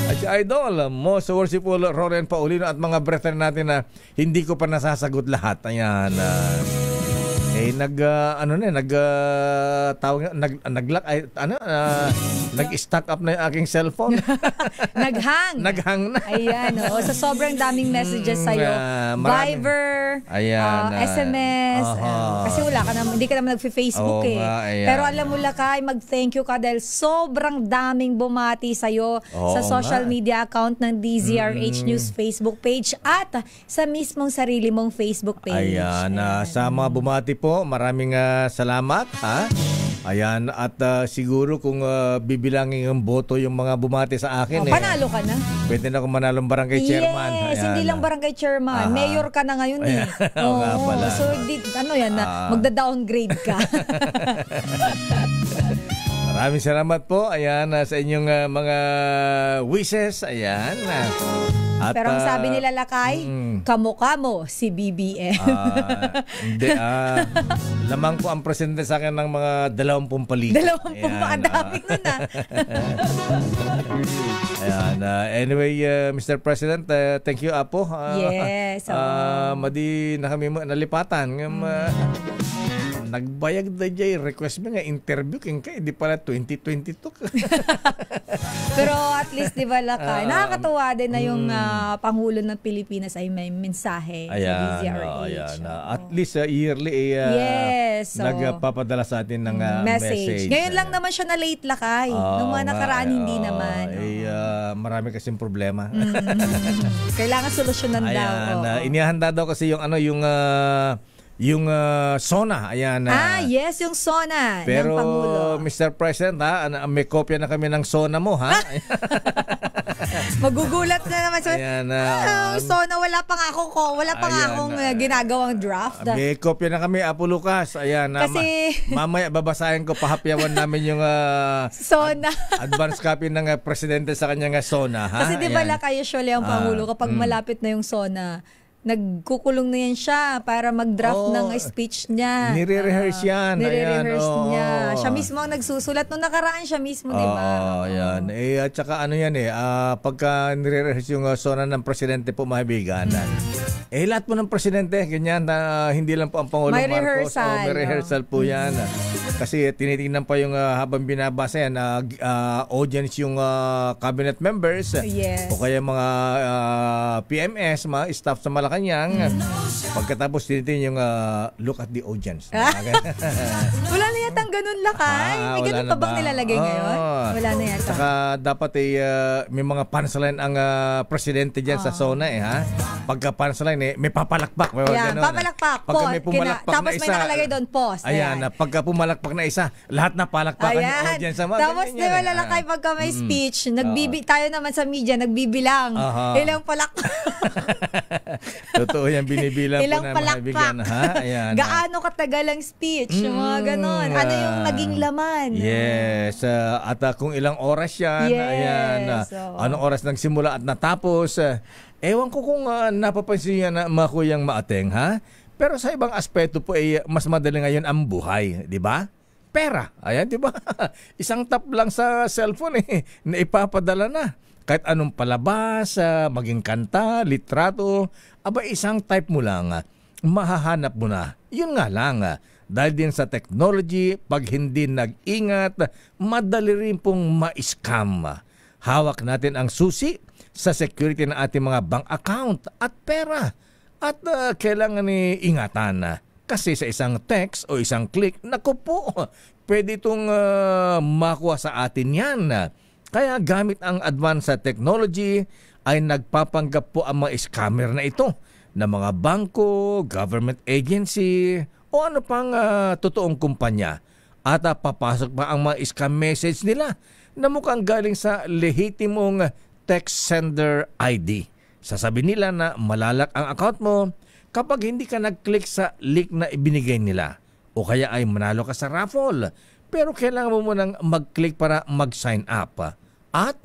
At si Idol, most worshipful Roren Paulino at mga brethren natin na hindi ko pa nasasagot lahat. Ayan, nag-stack up na yung aking cellphone. Naghang na. Ayan, sa sobrang daming messages sa'yo. Viber, SMS, kasi wala ka naman, hindi ka naman nag-Facebook Pero alam mo, Lakay, mag-thank you ka dahil sobrang daming bumati sa'yo sa social media account ng DZRH News Facebook page at sa mismong sarili mong Facebook page. Ayan, sa mga bumati po, maraming salamat, ha? Ayan, at siguro kung bibilangin yung boto yung mga bumati sa akin, panalo ka na. Pwede na akong manalong barangay chairman. Yes, hindi lang barangay chairman. Mayor ka na ngayon eh. So, magda-downgrade ka. Maraming salamat po. Ayan, sa inyong mga wishes. Ayan. Pero ang sabi nila, Lakay, kamukha mo si BBM. Hindi. Lamang po ang presidente sa akin ng mga 20 paligid. 20 ang dami nun Ayan. Anyway, Mr. President, thank you, Apo. Yes. Madi na kami nalipatan. Nagbayag na dyan, request mo nga interview kaya hindi pala 2022. Pero at least, di ba, Lakay, nakakatuwa din na yung Pangulo ng Pilipinas ay may mensahe sa DZRH. At least yearly nagpapadala sa atin ng message. Ngayon lang naman siya na late, Lakay. Nung mga nakaraan, hindi naman. Marami kasing problema. Kailangan solusyonan daw. Inihanda daw kasi yung SONA, ayan. Yes, yung SONA pero, ng Pangulo. Mr. President, may kopya na kami ng SONA mo, ha? Magugulat na naman. SONA, wala pa nga akong ginagawang draft. May kopya na kami, Apo Lucas. Ayan. Kasi, mamaya babasahin ko, pahapyawan namin yung SONA. Advance copy ng presidente sa kanyang SONA, ha? Kasi di ba kayo usually ang Pangulo kapag malapit na yung SONA, nagkukulong na yan siya para mag-draft ng speech niya. Nire-rehearse yan. Nire-rehearse niya. Siya mismo ang nagsusulat. Nung nakaraan siya mismo, di ba? Yan. At saka pagka nire-rehearse yung SONA ng presidente po, mahibigan. Lahat po ng presidente, ganyan, hindi lang po ang Pangulong may Marcos. Rehearsal. May rehearsal po yan. Kasi tinitingnan pa yung habang binabasa yan, audience yung cabinet members. Yes. O kaya mga PMS, mga staff sa Malacanang. Pagkatapos tinitingnan yung look at the audience. Wala na yatang ganun, Lakay. May ganun pa bang nilalagay ngayon? Wala na yata. Saka dapat may mga punchline ang presidente dyan sa SONA ha. Pagka punchline may papalakpak. Papalakpak. Pagka may pumalakpak tapos na isa. Tapos may nakalagay doon, pause. Ayan. Pagka pumalakpak na isa, lahat na palakpakan yung audience. Tapos di ba, Lakay, pagka may speech, tayo naman sa media, nagbibilang. Ilang palakpak. Totoo yan, binibilang ilang po na palakpak. Ayan. Gaano katagal ang speech? Mga ganon. Ano yung naging laman? Yes. At kung ilang oras yan. Yes. Ayan. Anong oras nagsimula at natapos. Ewan ko kung napapansin yan na mga kuyang maateng, ha? Pero sa ibang aspeto po, mas madali ngayon ang buhay. Di ba? Pera. Ayan, di ba? Isang tap lang sa cellphone na ipapadala na. Kahit anong palabas, maging kanta, litrato, isang type mo lang, mahahanap mo na. Yun nga lang, dahil din sa technology, pag hindi nag-ingat, madali rin pong ma-scam. Hawak natin ang susi sa security ng ating mga bank account at pera. At kailangan ingatan. Kasi sa isang text o isang click, naku po, pwede itong makuha sa atin yan. Kaya gamit ang advanced technology ay nagpapanggap po ang mga scammer na ito na mga bangko, government agency o ano pang totoong kumpanya. At papasok pa ang mga scam message nila na mukhang galing sa lehitimong text sender ID. Sasabihin nila na malalak ang account mo kapag hindi ka nag-click sa link na ibinigay nila. O kaya ay manalo ka sa raffle. Pero kailangan mo munang mag-click para mag-sign up at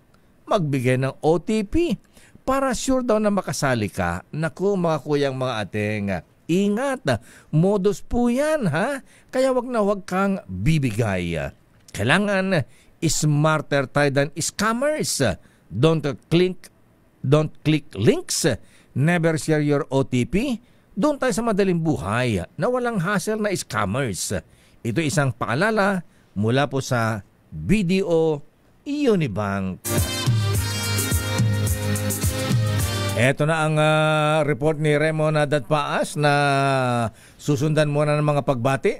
magbigay ng OTP para sure daw na makasali ka. Naku mga kuyang mga ating, ingat, modus po yan ha. Kaya wag na wag kang bibigay. Kailangan smarter tayo than scammers. Don't click links. Never share your OTP doon tayo sa madaling buhay na walang hassle na scammers. Ito isang paalala mula po sa BDO Unibank. Ito na ang report ni Remo na Datpaas na susundan muna ng mga pagbati.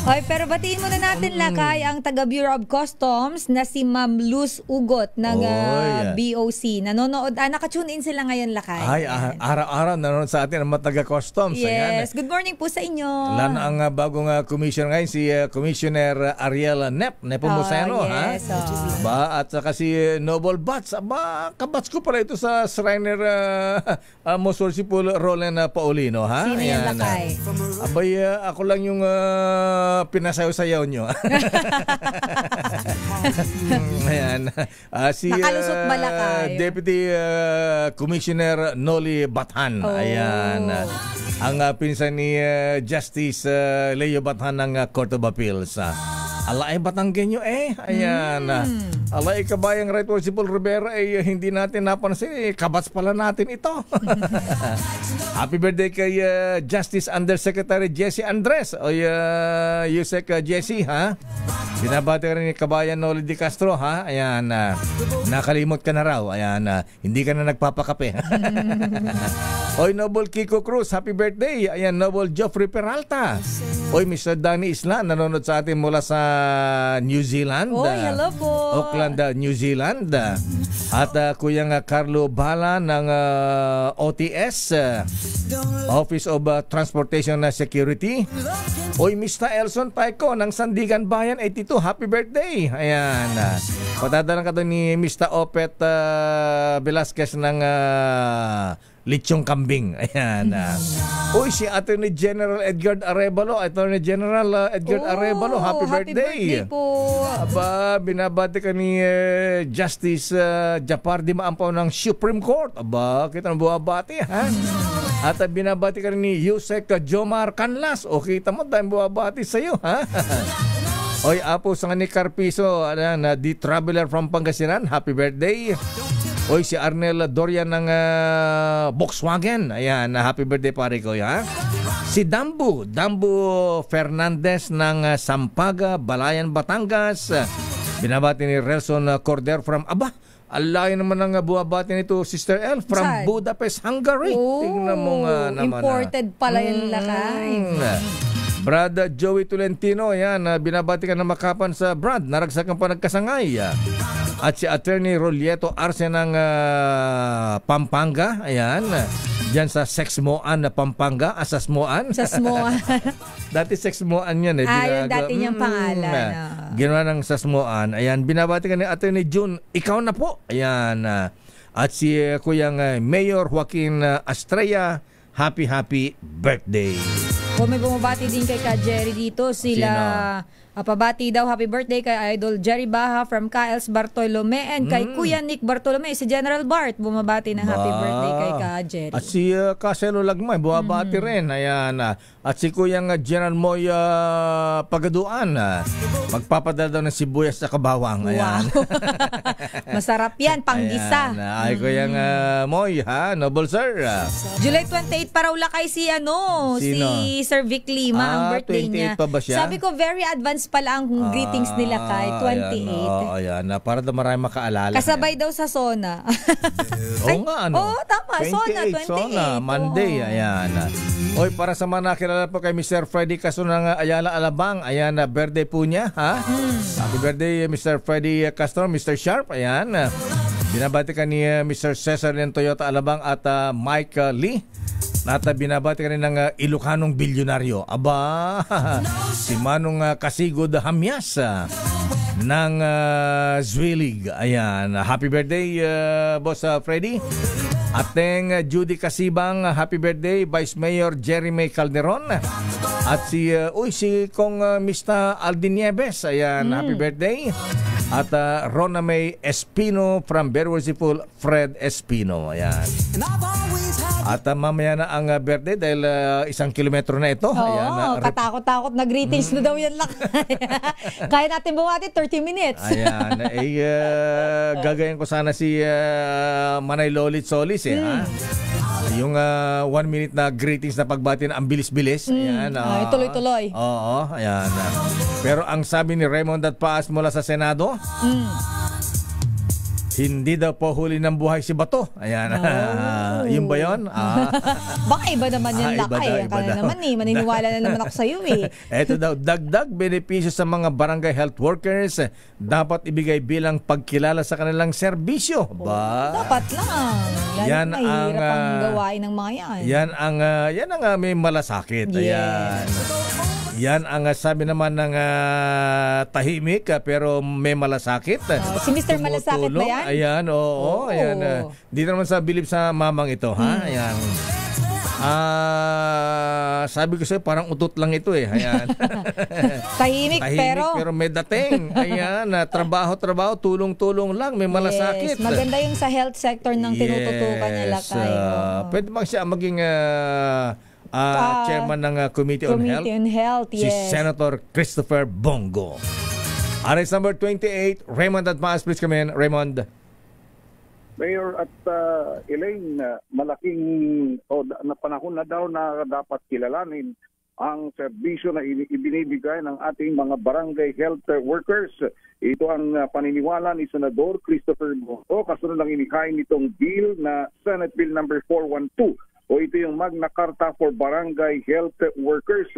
Hoy, pero batiin muna natin lakay ang taga Bureau of Customs na si Ma'am Luz Ugot ng BOC. Nanonood, nakatune in sila ngayon lakay. Ay, araw-araw nanonood sa atin ang mga taga Customs. Yes, good morning po sa inyo. Lalo ang bagong commissioner ngayon, si Commissioner Ariel Nepomuceno. Yes, at saka si Noble Bats. Kabats ko pala ito sa Shriner Municipal Roland Paulino. Ha? Sino yan lakay? Abay, ako lang yung pinasayaw-sayaw nyo. Ayan. Nakalusot ba lakay? Deputy Commissioner Noli Bathan. Ayan. Ang pinsan ni Justice Leo Bathan ng Court of Appeals. Alay Batanggenyo ayan. Alay kabayang Right Honorable Rivera hindi natin napansin kabats pala natin ito. Happy birthday kay Justice Undersecretary Jesse Andres o Yusek Jesse ha. Binabati rin ni kabayan Noli Di Castro ha. Ayan. Nakalimot ka na raw. Ayan. Hindi ka na nagpapakape. Oy Noble Kiko Cruz, happy birthday. Ayan, Noble Geoffrey Peralta. Oy Mr. Danny Isla, nanonood sa atin mula sa New Zealand. Hello po. Auckland, New Zealand. At Kuyang Carlo Bala ng OTS, Office of Transportation Security. Oy Mr. Elson Paiko ng Sandigan Bayan 82, happy birthday. Ayan. Patadalan ka doon ni Mr. Opet Velasquez ng Lichong Kambing. Ayan. Uy, si Attorney General Edgar Arevalo. Attorney General Edgar Arevalo, happy birthday. Happy birthday po. Aba, binabati ka ni Justice Japar Di Maampaw ng Supreme Court. Aba, kita na buwabati, ha? At binabati ka rin ni Yusek Jomar Canlas. O, kita mo, dahil buwabati sa'yo, ha? Oy, apo sa ni Carpizo, The Traveler from Pangasinan, happy birthday. Oy, si Arnel Dorian ng Volkswagen. Ayan, happy birthday pare ko, ha? Si Dambu Fernandez ng Sampaga, Balayan, Batangas. Binabati ni Relson Corder from alay naman ang buwabati nito, Sister El, from Budapest, Hungary. Tingnan mo nga naman. Imported pala yung lakay. Brad Joey Tolentino, ayan, binabati ka na makapan sa Brad, naragsakan pa nagkasangay. At si Attorney Rolieto Arce ng Pampanga, ayan, dyan sa Sexmoan na Pampanga, Sasmoan. Dati Sexmoan yan. Yung dati niyang pangalan. Ginawa ng Sasmoan. Ayan, binabati ka ni Attorney June, ikaw na po. Ayan. At si Kuyang Mayor Joaquin Estrella, happy birthday. May bumabati din kay Ka Jerry dito. Sila pabati daw happy birthday kay Idol Jerry Baha from Kaels Bartolome and kay Kuya Nick Bartolome, si General Bart bumabati ng happy birthday kay Ka Jerry. At si Caselo Lagmay bumabati rin. Ayan. At si Kuyang General Moy Pagaduan, magpapadala daw ng sibuyas sa kabawang. Ayan. Wow. Masarap yan, panggisa. Ay Kuyang Moy, ha? Noble sir. July 28 pa raw lakay si si Sir Vic Lima ang birthday niya. Pa ba siya? Sabi ko very advanced pala ang greetings nila kay 28. Ayan, para daw marami makaalala. Kasabay daw sa Sona. Oo nga, tama. 28. Sona, Monday. Ayan. Oy, para sa mga nakilala po kay Mr. Freddy Caso ng Ayala Alabang. Ayan, birthday po niya, ha? Happy birthday, Mr. Freddy Castro, Mr. Sharp. Ayan. Binabati ka ni Mr. Cesar ng Toyota Alabang at Mike Lee. At binabati ka rin ng Ilocanong bilyonaryo. Si Manong Kasigod Hamyas ng Zwilig. Ayan, happy birthday, Boss Freddy. Ateng Judy Kasibang, happy birthday, Vice Mayor Jeremy Calderon. At si Kong Mr. Aldin Nieves, ayan, happy birthday. At Rona May Espino from Berwazipul, Fred Espino, ayan. At mamaya na ang birthday dahil 1 kilometro na ito. Ayan, katakot-takot na greetings na daw yan lang. Kaya natin bumati 30 minutes. Ayan, gagayan ko sana si Manay Lolit Solis, ha? Yung 1 minute na greetings na pagbati na ang bilis-bilis. Ayan. Tuloy-tuloy. Oo, ayan. Pero ang sabi ni Raymond at Paas mula sa Senado, hindi daw po huli ng buhay si Bato. Ayan. Yung ba yun? Baka iba naman yung lakay. Kaya naman maniniwala na naman ako sa iyo eh. Ito daw, dagdag benepisyo sa mga barangay health workers dapat ibigay bilang pagkilala sa kanilang serbisyo. Dapat lang. Yan ang mahirap ang gawain ng mga yan. Yan ang may malasakit. Ayan. Yan ang sabi naman ng tahimik pero may malasakit. Si Mr. Malasakit ba yan? Ayan, oo. Ayan. Dito naman sa bilib sa mamang ito, ha? Ayan. Sabi ko sa'yo, parang utot lang ito eh. Ayan. Tahimik pero may dating. Ayan, trabaho, tulong-tulong lang, may malasakit. Yes, maganda yung sa health sector ng tinututukan niya lakay. Pwede ba siya maging chairman ng Committee on Health? Yes. Si Senator Christopher Bongo. RS number 28, Raymond at Maas, please come in. Raymond. Mayor at Elaine, malaking na panahon na daw na dapat kilalanin ang serbisyo na ibinibigay ng ating mga barangay health workers. Ito ang paniniwala ni Senador Christopher Bongo kasunod ng inikain nitong bill na Senate Bill number 412 o ito yung Magna Carta for Barangay Health Workers.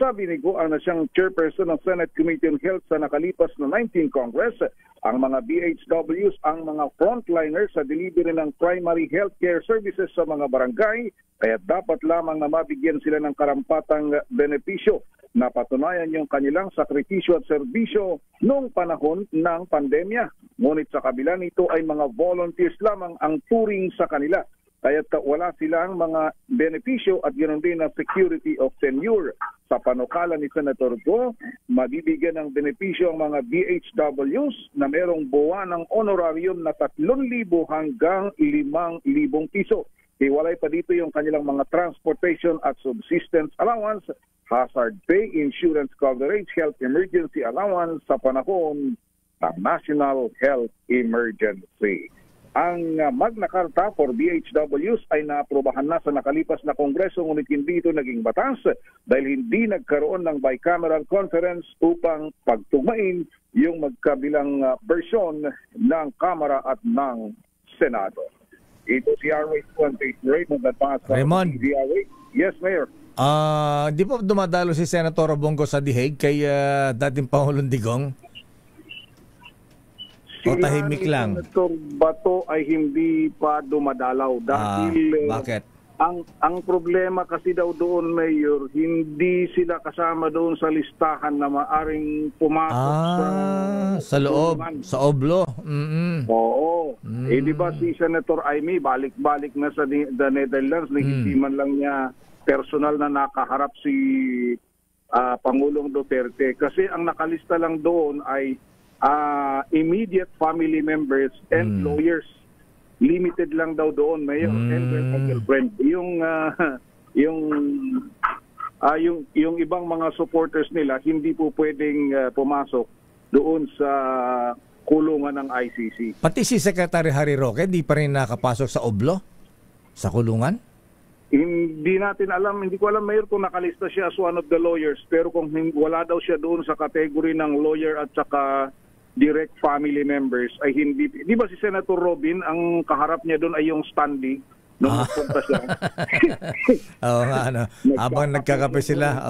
Sabi ni Go na siyang chairperson ng Senate Committee on Health sa nakalipas na 19 Congress, ang mga BHWs ang mga frontliners sa delivery ng primary healthcare services sa mga barangay, kaya dapat lamang na mabigyan sila ng karampatang benepisyo. Napatunayan yung kanilang sakripisyo at serbisyo noong panahon ng pandemya. Ngunit sa kabila nito ay mga volunteers lamang ang turing sa kanila. Kaya wala silang mga benepisyo at ganoon din ang security of tenure. Sa panukala ni Senator Go, mabibigyan ng benepisyo ang mga BHWs na merong buwan ng honorarium na 3,000 hanggang 5,000 piso. Hiwalay pa dito yung kanilang mga transportation at subsistence allowance, hazard pay, insurance coverage, health emergency allowance sa panahon ng National Health Emergency. Ang Magna Carta for BHWs ay naaprobahan na sa nakalipas na Kongreso ngunit hindi ito naging batas dahil hindi nagkaroon ng bicameral conference upang pagtugmain yung magkabilang bersyon ng Kamara at ng Senado. Ito si Raymond at Raymond. Yes, Mayor. Di pa dumadalo si Senator Bongo sa The Hague kay dating Pangulong Digong? O tahimik lang? Senator Bato ay hindi pa dumadalaw dahil bakit? Ang problema kasi daw doon, Mayor, hindi sila kasama doon sa listahan na maaring pumasok sa loob, sa oblo. Oo. Di ba si Senator Amy balik-balik na sa the Netherlands, hindi man lang niya personal na nakaharap si Pangulong Duterte kasi ang nakalista lang doon ay immediate family members and lawyers. Limited lang daw doon, Mayor, and girlfriend. Yung ibang mga supporters nila hindi po pwedeng pumasok doon sa kulungan ng ICC. Pati si Secretary Harry Roque di pa rin nakapasok sa oblo? Sa kulungan? Hindi ko alam, Mayor, kung nakalista siya as one of the lawyers, pero kung wala daw siya doon sa category ng lawyer at saka direct family members ay hindi. Di ba si Senator Robin, ang kaharap niya doon ay yung Stanley nung nagpunta siya. Oo nga, habang nagkakape sila.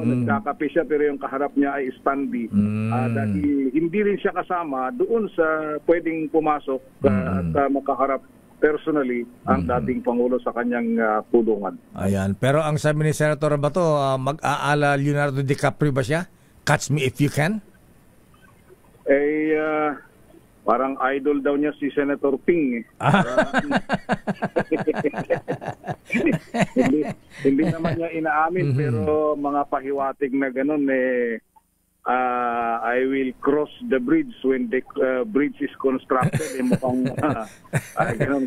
Nagkakape siya pero yung kaharap niya ay Stanley. Dahil hindi rin siya kasama doon sa pwedeng pumasok at makaharap personally ang dating Pangulo sa kanyang kulungan. Ayan. Pero ang sabi ni Senator Bato, mag-aala Leonardo DiCaprio ba siya? Catch Me If You Can? Parang idol daw niya si Senator Ping. Hindi naman niya inaamin pero mga pahiwatig na ganun I will cross the bridge when the bridge is constructed. Mukhang ganun.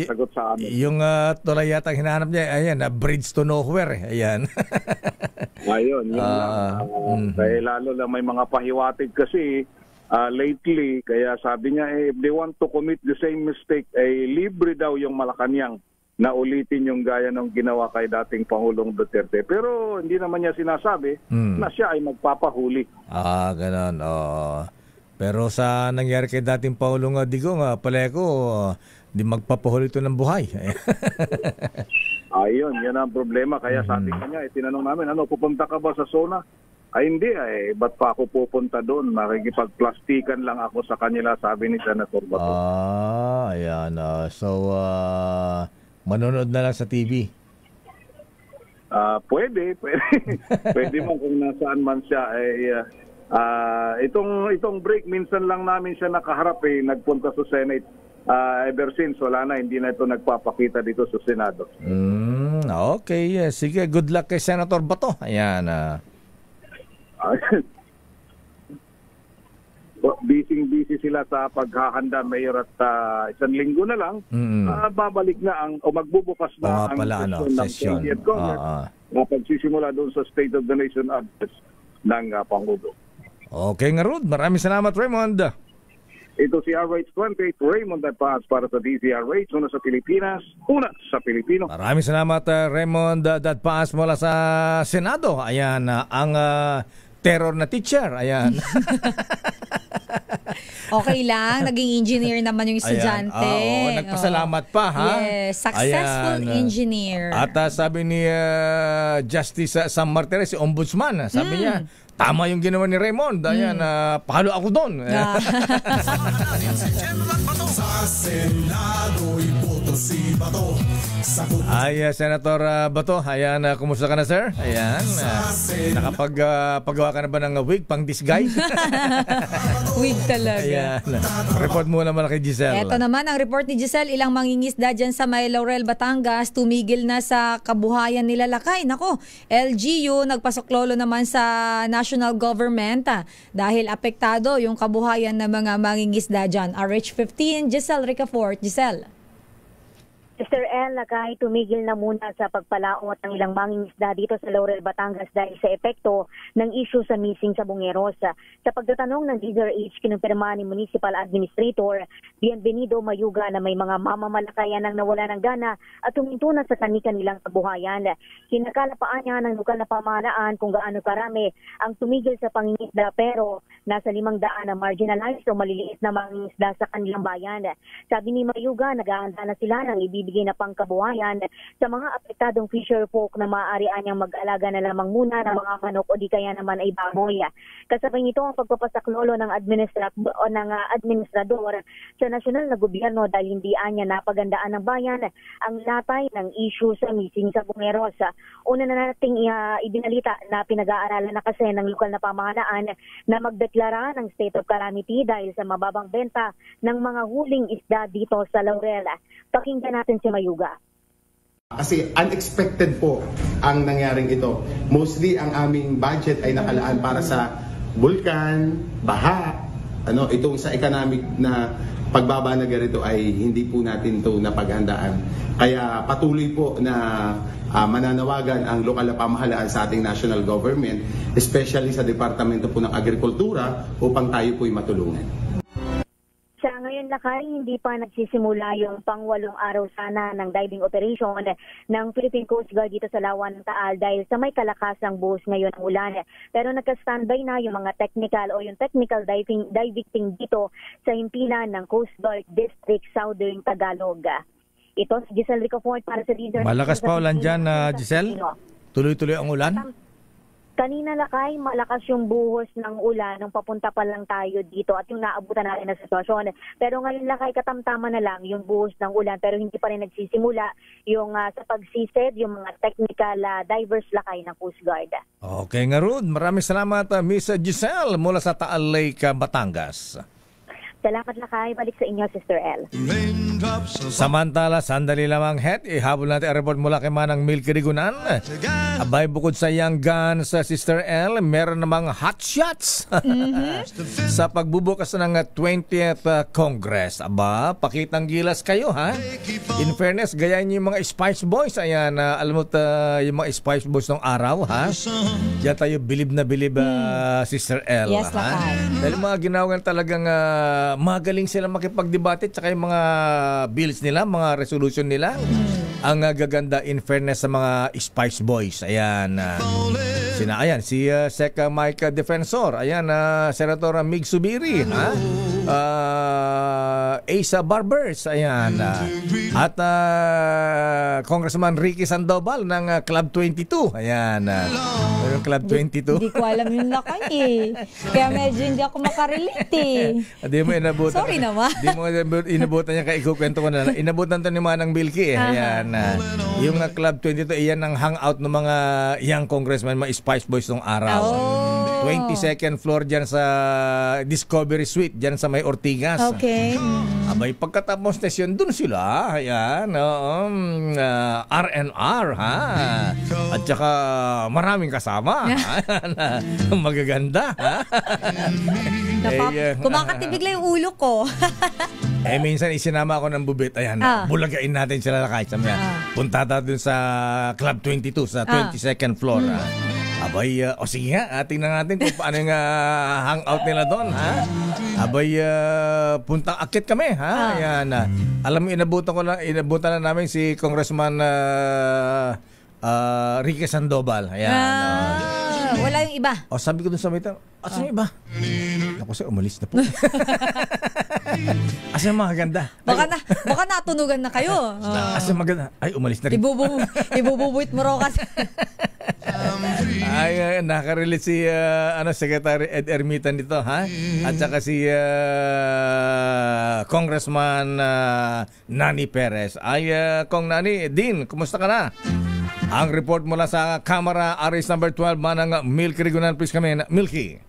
Sagot sa amin. Yung tulay yata hinahanap niya, ayan, bridge to nowhere. Ayan. Ayun. Dahil lalo lang may mga pahiwatig kasi lately. Kaya sabi niya, if they want to commit the same mistake, libre daw yung Malacanang na ulitin yung gaya ng ginawa kay dating Pangulong Duterte. Pero hindi naman niya sinasabi na siya ay magpapahuli. Ganon. Pero sa nangyari kay dating Pangulong Digong, Paleco, di magpapahuli ito ng buhay. Ayun, yan ang problema. Kaya sabi niya, tinanong namin, pupunta ka ba sa SONA? Hindi, ba't pa ako pupunta doon? Makikipagplastikan lang ako sa kanila, sabi ni Senator Bato. Ayan. So, manonood na lang sa TV. Pwede. Pwede mo kung nasaan man siya. Itong break, minsan lang namin siya nakaharap. Nagpunta sa Senate. Ever since, wala na. Hindi na ito nagpapakita dito sa Senado. Okay. Sige, good luck kay Senator Bato. Ayan. Busy sila sa paghahanda, Mayor, at isang linggo na lang babalik na magbubukas na ang session ng 20th Congress na pagsisimula doon sa State of the Nation address ng Pangulo. Okay nga, Rod. Maraming salamat, Raymond. Ito si RH28, Raymond Dadpaas para sa DZRH, una sa Pilipinas, una sa Pilipino. Maraming salamat, Raymond Dadpaas mula sa Senado. Ayan, ang terror na teacher. Ayan. Okay lang, naging engineer naman yung estudyante. Nagpasalamat pa, ha? Yes, successful engineer. At sabi ni Justice Sam Martires, si Ombudsman, sabi niya, tama yung ginawa ni Raymond. Ayan, pahalo ako doon. Sa Senado, iboto si Bato. Senator Bato, ayan, kumusta ka na, sir? Ayan, nakapagpagawa ka na ba ng wig pang disguise? Wig talaga. Ayan. Report mo naman kay Giselle. Ito naman ang report ni Giselle, ilang mangingisda dyan sa May Laurel, Batangas, tumigil na sa kabuhayan nila lakay. Nako, LGU nagpasoklolo naman sa national government dahil apektado yung kabuhayan ng mga mangingisda dyan. RH15, Giselle Ricafort. Giselle. Mr. L, lakay tumigil na muna sa pagpalaot ng ilang mangingisda dito sa Laurel, Batangas dahil sa epekto ng issue sa missing sa Bungeros. Sa pagtatanong ng DZRH, kinumpirma ni Municipal Administrator Bienvenido Mayuga na may mga mamamalakayan ang nawala ng gana at huminto na sa kanilang kabuhayan. Kinakalapaan niya ng lokal na pamahalaan kung gaano karami ang tumigil sa pangingisda pero nasa 500 na marginalized o maliliit na mangingisda sa kanilang bayan. Sabi ni Mayuga, nag-aanda na sila ng ibibigay na pangkabuhayan sa mga apektadong fisher folk na maaari anyang mag-alaga na lamang muna ng mga manok o di kaya naman ay baboy. Kasabay nito ang pagpapasaklolo ng administrador sa nasyonal na gobyerno dahil hindi anya napagandaan ng bayan ang latay ng issue sa missing sa Bungeros. Una na nating ibinalita na pinag-aaralan na kasi ng lokal na pamahalaan na magdeklara ng state of calamity dahil sa mababang benta ng mga huling isda dito sa Laurel. Pakinggan natin si Mayuga. Kasi unexpected po ang nangyaring ito. Mostly ang aming budget ay nakalaan para sa bulkan, baha, itong sa economic na pagbaba na ganito ay hindi po natin ito napaghandaan. Kaya patuloy po na mananawagan ang lokal na pamahalaan sa ating national government, especially sa Departamento po ng Agrikultura upang tayo po'y matulungan. Sa ngayon lakay, hindi pa nagsisimula yung pang-8 araw sana ng diving operation ng Philippine Coast Guard dito sa Lawan ng Taal dahil sa may kalakasang buhos ngayon ng ulan. Pero nagka-standby na yung mga technical diving team dito sa himpilan ng Coast Guard District Southern Tagalog. Ito si Giselle Ricafort para sa Leader. Malakas pa ulan dyan, Giselle? Tuloy-tuloy ang ulan? Kanina lakay, malakas yung buhos ng ulan nung papunta pa lang tayo dito at yung naabutan natin na sitwasyon. Pero ngayon lakay, katamtama na lang yung buhos ng ulan pero hindi pa rin nagsisimula yung sa pagsisid, yung mga technical divers lakay ng Coast Guard. Okay nga Rod, maraming salamat Miss Giselle mula sa Taal Lake, Batangas. Salamat lakay. Balik sa inyo, Sister L. Samantala, sandali lamang ihabol natin ang report mula kay Manang Milky Rigunan. Abay, bukod sa Young Guns sa Sister L, meron namang hot shots sa pagbubukas ng 20th Congress. Aba, pakitang gilas kayo, ha? In fairness, gayahin niyo yung mga Spice Boys. Ayan, alam mo yung mga Spice Boys ng araw, ha? Diyan tayo bilib na bilib, Sister L. Yes, ha? Dahil mga ginawa talagang magaling sila makipagdebate, tsaka yung mga bills nila, mga resolution nila, ang gaganda in fairness sa mga Spice Boys. Ayan, ayan si Sec Mike Defensor, ayan, Senator Mig Subiri, Asa Barbers, ayan, at Congressman Ricky Sandoval ng Club 22, ayan, yung Club 22. Hindi ko alam yung lakay kaya medyo hindi ako makarelate Hindi mo inabutan. Sorry naman. Hindi mo inabutan niya, kaya ikukwento ko na. Inabutan to ni Manang Milky, ayan, yung Club 22, iyan ang hangout ng mga young congressman, mga Spice Boys nung araw. 22nd floor dyan sa Discovery Suite, dyan sa may Ortigas. Okay. Abay, pagkatapos station, dun sila. Ayan, R&R, ha? At saka maraming kasama. Magaganda, ha? Kumakatibig lang yung ulo ko. Minsan isinama ako ng bubit. Ayan, bulagain natin sila lakay. Punta tayo dun sa Club 22 sa 22nd floor. Abay, sige nga, tingnan natin kung paano yung hangout nila doon, ha? Abay, puntang akit kami, ha? Ayan, alam mo, inabutan na namin si Congressman Ricky Sandoval. Ayan. Wala yung iba. Sabi ko dun sa mitang, asan yung iba? Ako siya, umalis na po. Asan yung mga ganda? Baka natunugan na kayo. Asan yung maganda? Ay, umalis na rin. Ibububuit mo rokas. Ay, nakarelate si Secretary Ed Ermitan dito, ha? At saka si Congressman Nani Perez. Ay, Kong Nani, Dean, kumusta ka na? Ang report mula sa Kamara, Aris number 12, Manang Milky Rigunan. Please kami, Milky.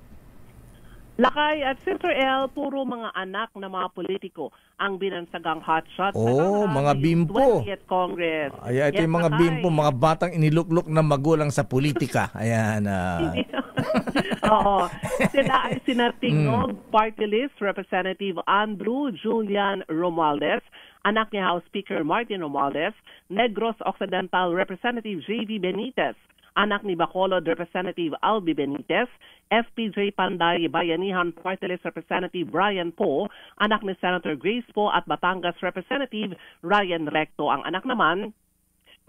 Lakay at Sister L, puro mga anak na mga politiko ang binansagang hotshot sa mga bimpo. 20th Congress. Ay, ito yung mga bimpo, mga batang iniluklok na magulang sa politika. Ayan. Oo. Sila ay sinatingog party list Representative Andrew Julian Romualdez, anak ni House Speaker Martin Romualdez, Negros Occidental Representative J.D. Benitez, anak ni Bacolod Representative Albi Benitez, FPJ Panday Bayanihan Party List Representative Brian Poe, anak ni Senator Grace Poe at Batangas Representative Ryan Recto. Ang anak naman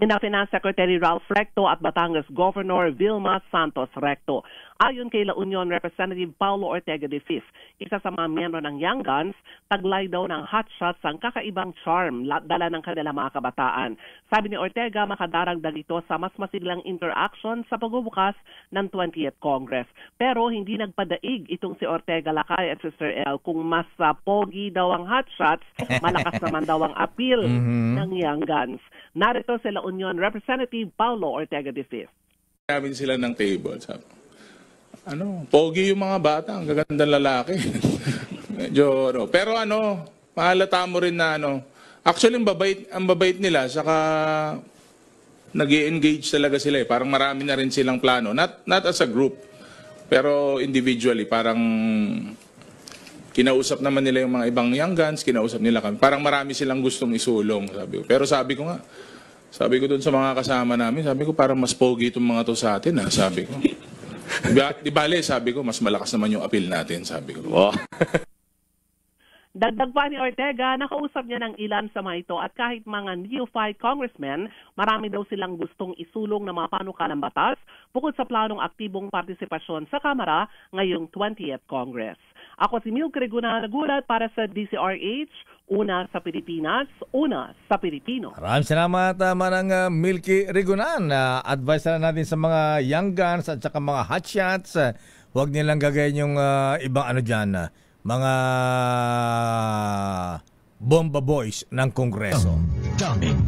ni Finance Secretary Ralph Recto at Batangas Governor Vilma Santos Recto. Ayon kay La Union Representative Paulo Ortega de Fif, isa sa mga miyembro ng Young Guns, taglay daw ng hotshots ang kakaibang charm dala ng kanilang mga kabataan. Sabi ni Ortega, makadaragdag ito sa mas masiglang interaction sa pagbubukas ng 20th Congress. Pero hindi nagpadaig itong si Ortega Lakay at Sister L kung mas pogi daw ang hotshots, malakas naman daw ang appeal ng Young Guns. Narito si La Union Representative Paulo Ortega de Fif. Namin sila ng table, sabi. Pogi yung mga bata, ang gagandang lalaki. Medyo, pero mahalata mo rin na actually ang babait nila, saka nag-i-engage talaga sila Parang marami na rin silang plano, not as a group, pero individually, parang kinausap naman nila yung mga ibang Young Guns, kinausap nila kami. Parang marami silang gustong isulong, sabi ko. Pero sabi ko doon sa mga kasama namin, sabi ko parang mas pogi itong mga to sa atin, sabi ko. Di bale, sabi ko, mas malakas naman yung appeal natin, sabi ko. Wow. Dagdag pa ni Ortega, nakausap niya ng ilan sa mga ito at kahit mga neophyte congressmen, marami daw silang gustong isulong na mga panukalang batas bukod sa planong aktibong partisipasyon sa Kamara ngayong 20th Congress. Ako si Milky Rigunan, nagulat para sa DCRH, una sa Pilipinas, una sa Pilipino. Maraming salamat, Manang Milky Rigunan. Advice na natin sa mga Young Guns at saka mga hotshots. Huwag nilang gagayin yung ibang dyan, mga bomba boys ng Kongreso. Daming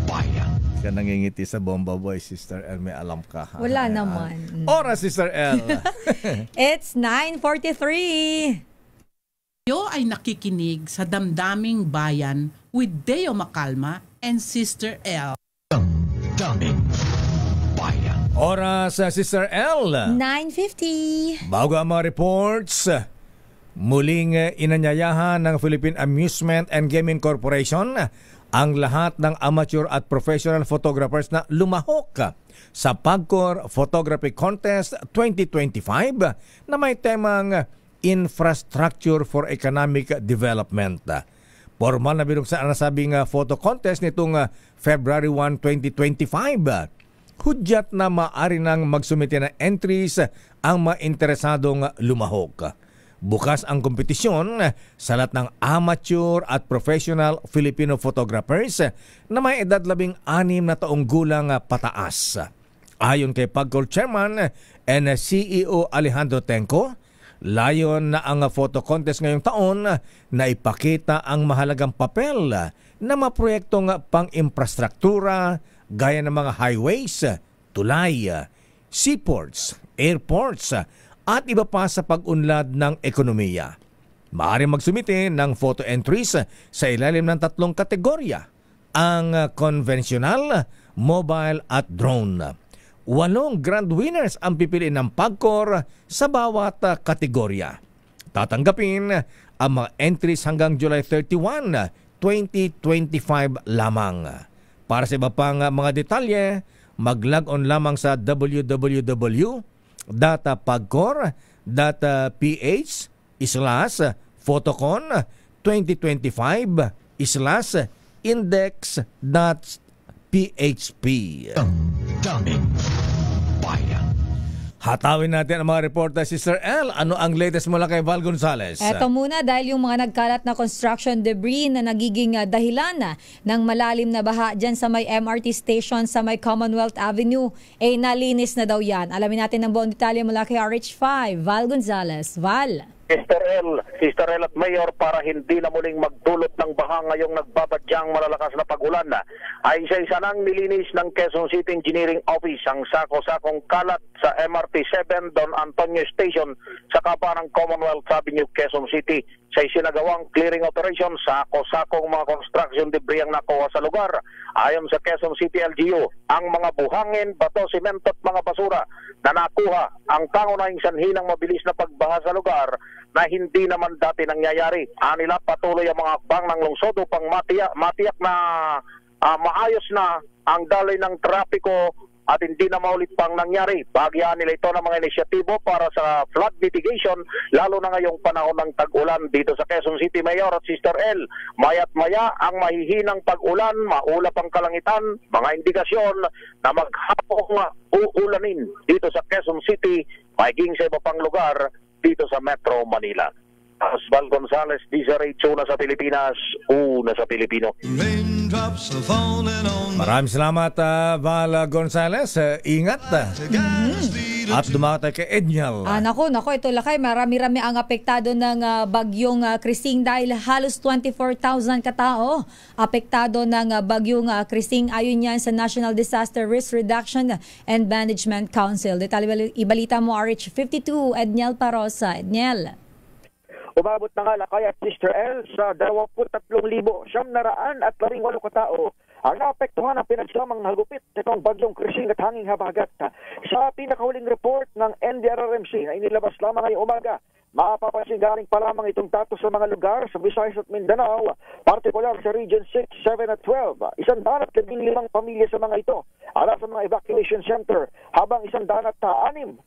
bayan. Ka nangingiti sa bomba boys, Sister L. May alam ka. Wala naman. Oras, Sister L. It's 9:43. Kayo ay nakikinig sa Damdaming Bayan with Deo Macalma and Sister L. Damdaming Bayan. Oras, Sister L. 9:50. Bago ang mga reports, muling inanyayahan ng Philippine Amusement and Gaming Corporation ang lahat ng amateur at professional photographers na lumahok sa PAGCOR Photography Contest 2025 na may temang Infrastructure for Economic Development. Formal na binuksan ang nasabing photo contest nitong February 1, 2025. Hudyat na maaari nang magsumite ng entries ang mga interesadong lumahok. Bukas ang kompetisyon sa lahat ng amateur at professional Filipino photographers na may edad 16 na taong gulang pataas. Ayon kay PAGCOR Chairman and CEO Alejandro Tenco, layon na ang photo contest ngayong taon na ipakita ang mahalagang papel na mga proyektong pang-infrastruktura gaya ng mga highways, tulay, seaports, airports at iba pa sa pag-unlad ng ekonomiya. Maaari magsumite ng photo entries sa ilalim ng 3 kategorya, ang konvensyonal, mobile at drone. 8 grand winners ang pipiliin ng PAGCOR sa bawat kategorya. Tatanggapin ang mga entries hanggang July 31, 2025 lamang. Para sa iba pang mga detalye, mag-log on lamang sa www.pagcor.ph/photocon 2025/index.php. Damdaming Bayan. Hatawin natin ang mga reporter, Sister L. Ano ang latest mula kay Val Gonzales? Eto muna, dahil yung mga nagkalat na construction debris na nagiging dahilan ng malalim na baha dyan sa may MRT station sa may Commonwealth Avenue, nalinis na daw yan. Alamin natin ng buong detalye mula kay RH5, Val Gonzales. Val. Sister L at Mayor, para hindi na muling magdulot ng baha ngayong nagbabadyang malalakas na pag-ulan, ay isa-isa nang nilinis ng Quezon City Engineering Office ang sako-sakong kalat sa MRT 7 Don Antonio Station sa kapa ng Commonwealth Avenue, Quezon City. Sa isinagawang clearing operation, sako-sakong mga construction debris ang nakuha sa lugar. Ayon sa Quezon City LGU, ang mga buhangin, bato, simento at mga basura na nakuha ang pangunahing sanhi ng mabilis na pagbaha sa lugar na hindi naman dati nangyayari. Anila, patuloy ang mga hakbang ng lungsod upang matiyak na maayos na ang daloy ng trapiko at hindi na maulit pang nangyari. Bagyaan nila ito ng mga inisyatibo para sa flood mitigation, lalo na ngayong panahon ng tag-ulan dito sa Quezon City. Mayor at Sister L, maya't maya ang mahihinang pag-ulan, maulap ang kalangitan, mga indikasyon na maghapong uulanin dito sa Quezon City, maging sa iba pang lugar dito sa Metro Manila. Val Gonzales, DZRH, una sa Pilipinas, una sa Pilipino. Maraming salamat, Val Gonzales. Ingat. At dumakot kay Edniel. Nako, ito lakay, marami-rami ang apektado ng bagyong Christine dahil halos 24,000 katao apektado ng bagyong Christine ayon yan sa National Disaster Risk Reduction and Management Council. Detalye ibalita mo, RH52, Edniel Parosa. Edniel. Umabot na nga lakay at Sister L sa 23,918 katao ang naapektuhan ng pinagsamang hagupit nitong bagyong Christine at hanging habagat. Sa pinakahuling report ng NDRRMC na inilabas lamang ngayong umaga, mapapansin galing pa lamang itong datos sa mga lugar sa Visayas at Mindanao, partikular sa Region 6, 7 at 12. 115 pamilya sa mga ito ala sa mga evacuation center, habang 106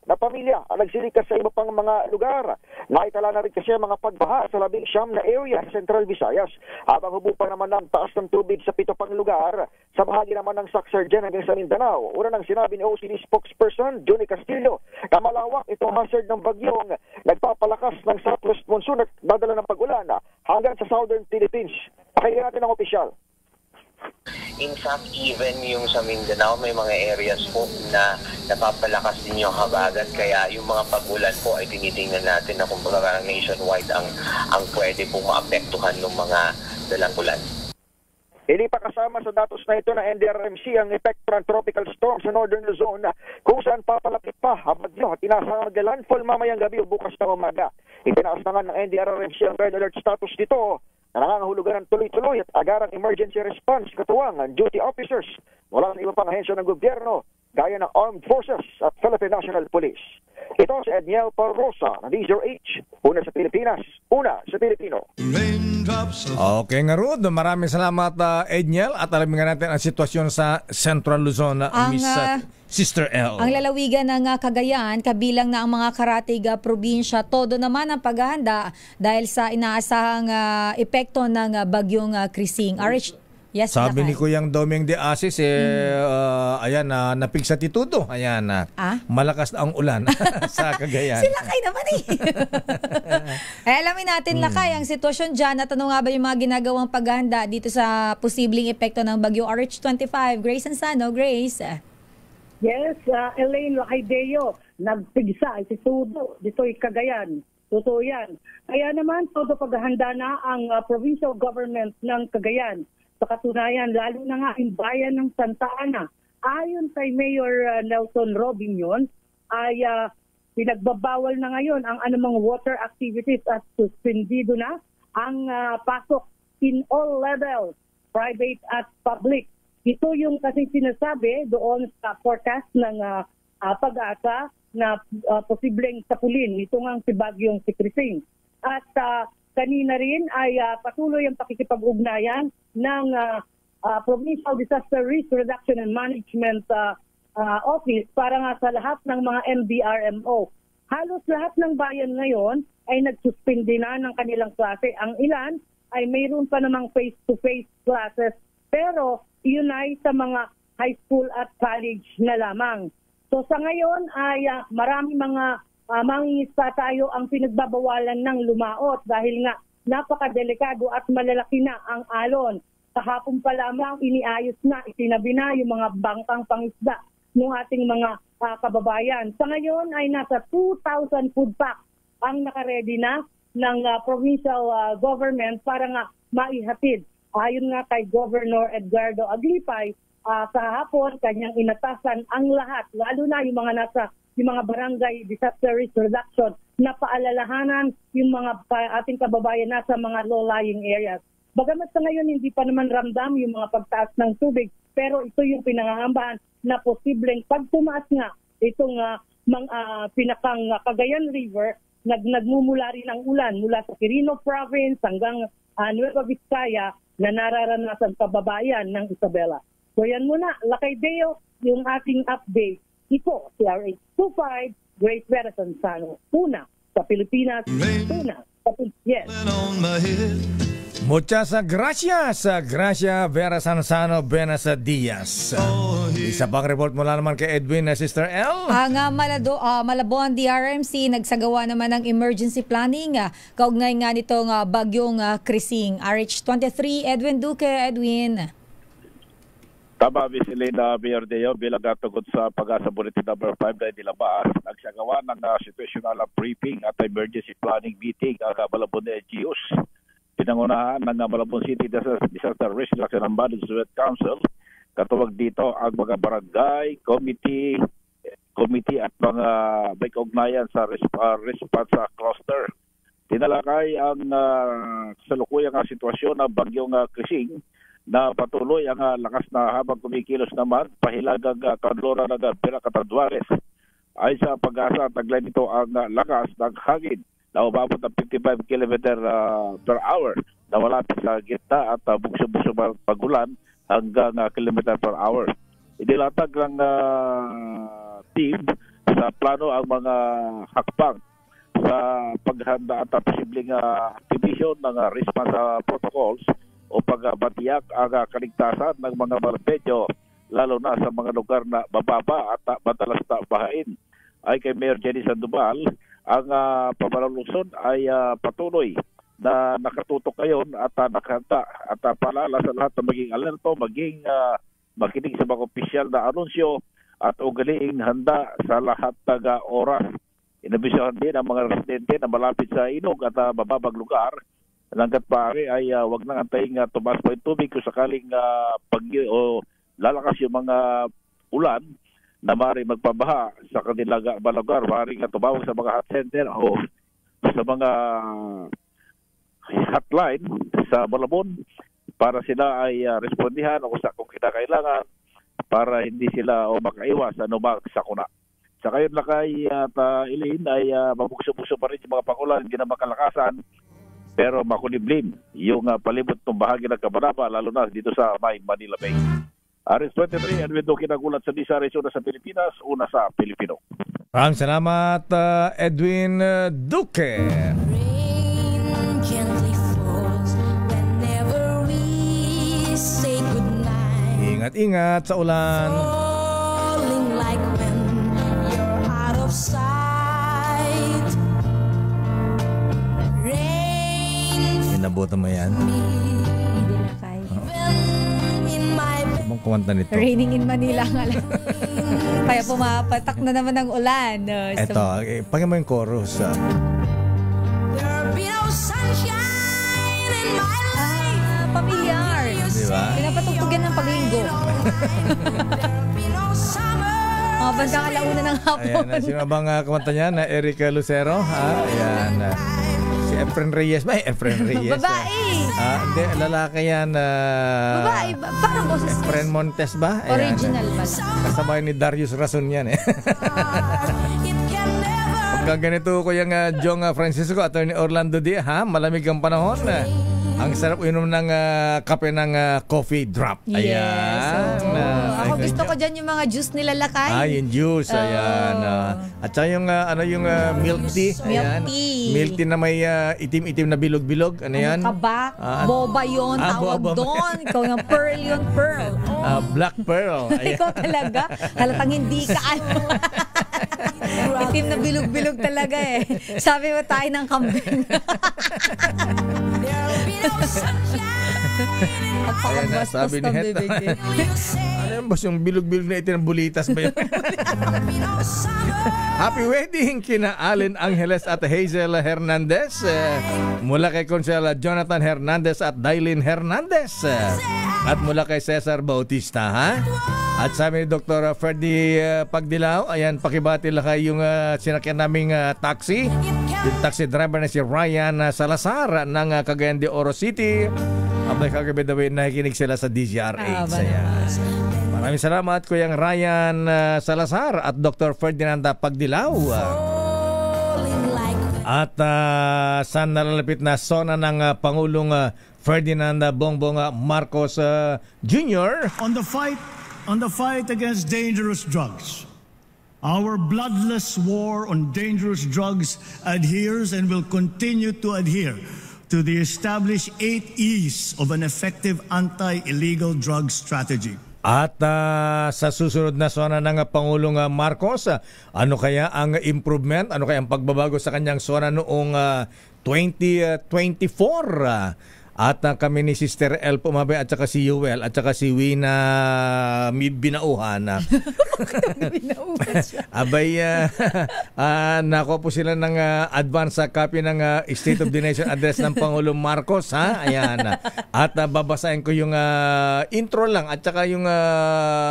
na pamilya ang nagsilikas sa iba pang mga lugar. Naitala na rin kasi ang mga pagbaha sa 19 na area sa Central Visayas, habang hubo pa naman ng taas ng tubig sa 7 pang lugar sa bahagi naman ng Sacsayhuaman hanggang sa Mindanao. Una nang sinabi ni OCD spokesperson Johnny Castillo na malawak itong hazard ng bagyong nagpapalakas ng southwest monsoon at dadala ng pag-ulan hanggang sa southern Philippines. Pakinggan natin ang opisyal. In fact, even yung sa Mindanao, may mga areas po na napapalakas din yung habagat. Kaya yung mga pag-ulan po ay tinitingnan natin na kumbaga nationwide ang pwede pong maapektuhan ng mga dalang ulan. Hindi pa kasama sa datos na ito ng NDRRMC ang epekto ng tropical storm sa Northern Luzon kung saan papalapit pa ang bagyo at inaasahan mag-landfall mamayang gabi o bukas na umaga. Itinaas na nga ng NDRRMC ang red alert status dito na nangangahulugan ng tuloy-tuloy at agarang emergency response katuwang ang duty officers mula sa iba pang ahensya ng gobyerno gaya ng Armed Forces at Philippine National Police. Ito si Edniel Parrosa ng DZRH, una sa Pilipinas, una sa Pilipino. Okay nga Rod, maraming salamat Edniel at alamin nga natin ang sitwasyon sa Central Luzon, Miss Sister L. Ang lalawigan ng Cagayan, kabilang na ang mga karatig probinsya, todo naman ang paghahanda dahil sa inaasahang epekto ng bagyong Krising. Yes, sabi ni Kuyang Doming de Asis, ayan, napigsa titudo. Ayan, malakas na ang ulan sa Cagayan. Si Lakay naman alamin natin, Lakay, ang sitwasyon dyan at ano nga ba yung mga ginagawang paghahanda dito sa posibleng epekto ng bagyo RH25. Grace Ansano, Grace. Yes, Elaine Lacaideo, nagpigsa, titudo, dito'y Cagayan. Totoo yan. Kaya naman, todo paghahanda na ang provincial government ng Cagayan. Sa katunayan, lalo na nga ang bayan ng Santa Ana. Ayon kay Mayor Nelson Robinson, ay pinagbabawal na ngayon ang anumang water activities at suspendido na ang pasok in all levels, private at public. Ito yung kasi sinasabi doon sa forecast ng pag-asa na posibleng sapulin. Ito nga si Bagyong Krising. At kanina rin ay patuloy ang pakikipag-ugnayan ng Provincial Disaster Risk Reduction and Management Office para nga sa lahat ng mga MDRMO. Halos lahat ng bayan ngayon ay nagsuspindi na ng kanilang klase. Ang ilan ay mayroon pa namang face-to-face classes, pero yun ay sa mga high school at college na lamang. So sa ngayon ay marami mga mangingisda tayo ang pinagbabawalan ng lumaot dahil nga napakadelikado at malalaki na ang alon. Kahapon pa lamang iniayos na, itinabi na yung mga bangkang pangisda ng ating mga kababayan. Sa ngayon ay nasa 2,000 food packs ang nakaredy na ng provincial government para nga maihatid. Ayon nga kay Governor Edgardo Aglipay, sa hapon kanyang inatasan ang lahat, lalo na yung mga barangay disaster risk reduction na paalalahanan yung mga ating kababayan na sa mga low-lying areas. Bagamat sa ngayon hindi pa naman ramdam yung mga pagtaas ng tubig, pero ito yung pinangangambahan na posibleng pag tumaas nga itong pinakang Cagayan River, nagmumula rin ang ulan mula sa Quirino Province hanggang Nueva Vizcaya na nararanasan kababayan ng Isabela. So yan muna, Lacaideo, yung ating update. Ito, CRH25, Great Veras Ansano. Una sa Pilipinas, una sa Pilipinas. Muchas gracias, Gracia Vera Sansano Benas Diaz. Isa pang report mula naman kay Edwin, Sister L. Ang Malabon DRMC nagsagawa naman ng emergency planning kaugnay nga nitong bagyong Krising. RH23, Edwin Duque. Edwin. Tama, Miss Elena Villardeo, bilang natugon sa Pag-asa Bulletin number 5 na inilabas, nagsagawa ng situational briefing at emergency planning meeting ang Malabon LGUs. Pinangunahan ng Malabon City Disaster Risk Reduction and Management Council. Katuwag dito ang mga barangay, committee at mga may kaugnayan sa response cluster. Tinalakay ang kasalukuyang sitwasyon ng bagyong Krising na patuloy ang lakas na habang kumikilos naman pahilagang kanlura ng Pinakatadwares. Ay sa Pag-asa, taglay nito ang lakas ng hangin na umabot ng 55 km per hour na malapit sa gitna at bugso-bugso pagulan hanggang km per hour. Inilatag ng team sa plano ang mga hakbang sa paghanda at posibleng activation ng response protocols o pagbatiyak ang kaligtasan ng mga barangay, lalo na sa mga lugar na mababa at madalas na bahain. Ay kay Mayor Jenny Sandoval, ang pamalalusyon ay patuloy na nakatutok ngayon at nakahanda at paalala sa lahat na maging alerto, maging makinig sa mga opisyal na anunsyo at ugaliing handa sa lahat ng oras. Inabisahan din ang mga residente na malapit sa inog at mababang lugar hanggat maaari ay wag nang antayin tumaas pa yung tubig kung sakaling o lalakas yung mga ulan na maaari magpabaha sa kanilang lugar, maaari tumawag sa mga hot center o sa mga hotline sa Malabon para sila ay respondihan o kung kinakailangan para hindi sila o makaiwas anumang sakuna. Sa kayon Lakay at Elaine ay mabukso-bukso pa rin yung mga pangulan, hindi na makalakasan pero makuliblim yung palibot ng bahagi ng Cabanaba lalo na dito sa may Manila Bay. RS23 and Window kinagulat sa DZRH una sa Pilipinas, una sa Pilipino. Maraming salamat Edwin Duque. Ingat-ingat sa ulan. Inabutan mo yan. Hindi na kaya. Ibang kumanta nito. Raining in Manila nga lang. Kaya pumapatak na naman ang ulan. Eto, pagyan mo yung chorus. Pamilyar. Diba? Pinapatugtog yan ng paglinggo. Mga bandang alauna ng hapon. Ayan, sino bang kumanta niya? Na Eric Lucero? Ayan. Si Efren Reyes. Efren Reyes. Babae. Hindi, lalaki yan. Babae. Parang boses. Efren Montes ba? Ayan. Original ba? Kasama ni Darius Rason yan eh. Pagka ganito ko yung Jong Francisco, Attorney Orlando Di, malamig ang panahon. Ang sarap inom ng kape ng coffee drop. Ayan. Yes. Ako gusto ko dyan yung mga juice nila Lakay. Yung juice. Ayan. At saka yung, yung milk tea. Ayan. Milk tea na may itim-itim na bilog-bilog. Ano yan? Ano ka ba? Boba yun. Tawag doon. Ikaw ng pearl yun. Pearl. Black pearl. Ayan. Ikaw talaga. Halatang hindi ka itim na bilog-bilog talaga eh. Sabi mo tayo ng kambing. Ayan na, sabi ni Heta. Ano yung boss, yung bilog-bilog na itin ng bulitas ba yun? Happy wedding kina Allen Angeles at Hazel Hernandez. Mula kay Consel Jonathan Hernandez at Dailin Hernandez. At mula kay Cesar Bautista, ha? At sabi ni Dr. Ferdy Pagdilaw, ayan, pakibati lakay yung sinakyan naming taxi. Yung taxi driver na si Ryan Salazar ng Cagayan de Oro City. Abay kagabi daw nakikinig sila sa DZRH. Ayan. Maraming salamat Kuyang Ryan Salazar at Dr. Ferdinand Pagdilaw. At sa nalalapit na sona ng Pangulong Ferdinand Bongbong Marcos Jr. On the fight against dangerous drugs, our bloodless war on dangerous drugs adheres and will continue to adhere to the established 8 E's of an effective anti-illegal drug strategy. At sa susunod na sona ng Pangulong Marcos, ano kaya ang improvement? Ano kaya ang pagbabago sa kanyang sona noong 2024? At kami ni Sister El Pumabe at saka si Yuel at saka si Wina Binauhan. Abay, nakuha po sila ng advance copy ng State of the Nation address ng Pangulong Marcos. Ayan. At babasahin ko yung intro lang at saka yung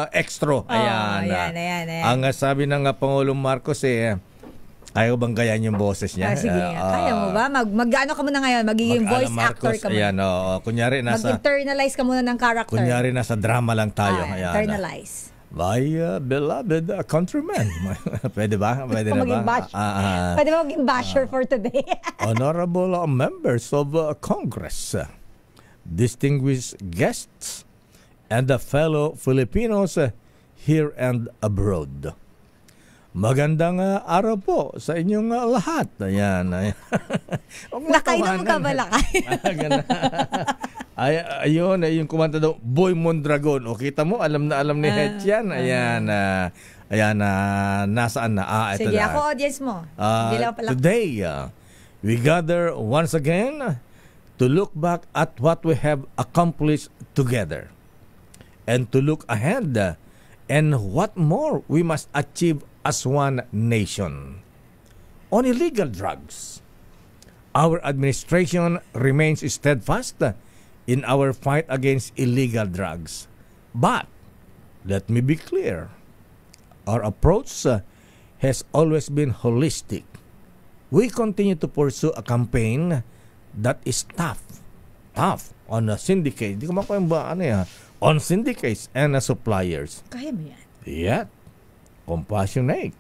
extra. Ayan. Ayan. Ang sabi ng Pangulong Marcos ayaw bang gayan yung boses niya? Sige, kaya mo ba? Mag-ano ka muna ngayon? Magiging voice actor ka muna. Ayan, kunyari nasa... Mag-internalize ka muna ng character. Kunyari nasa drama lang tayo. Internalize. My beloved countrymen. Pwede ba? Pwede na ba? Pwede ba maging basher for today? Honorable members of Congress, distinguished guests, and fellow Filipinos here and abroad. Magandang araw po sa inyong lahat. Ayan. Nakainom ka ba, Lakay? Ayun, yung kumanta daw, Boy Mondragon. O kita mo, alam na alam ni Het yan. Ayan, nasaan na? Sige, ako audience mo. Today, we gather once again to look back at what we have accomplished together and to look ahead and what more we must achieve as one nation. On illegal drugs, Our administration remains steadfast in our fight against illegal drugs. But, let me be clear, our approach has always been holistic. We continue to pursue a campaign that is tough on the syndicates. Di ko makuha ba, on syndicates and suppliers. Kaya mo yan. Yet, compassionate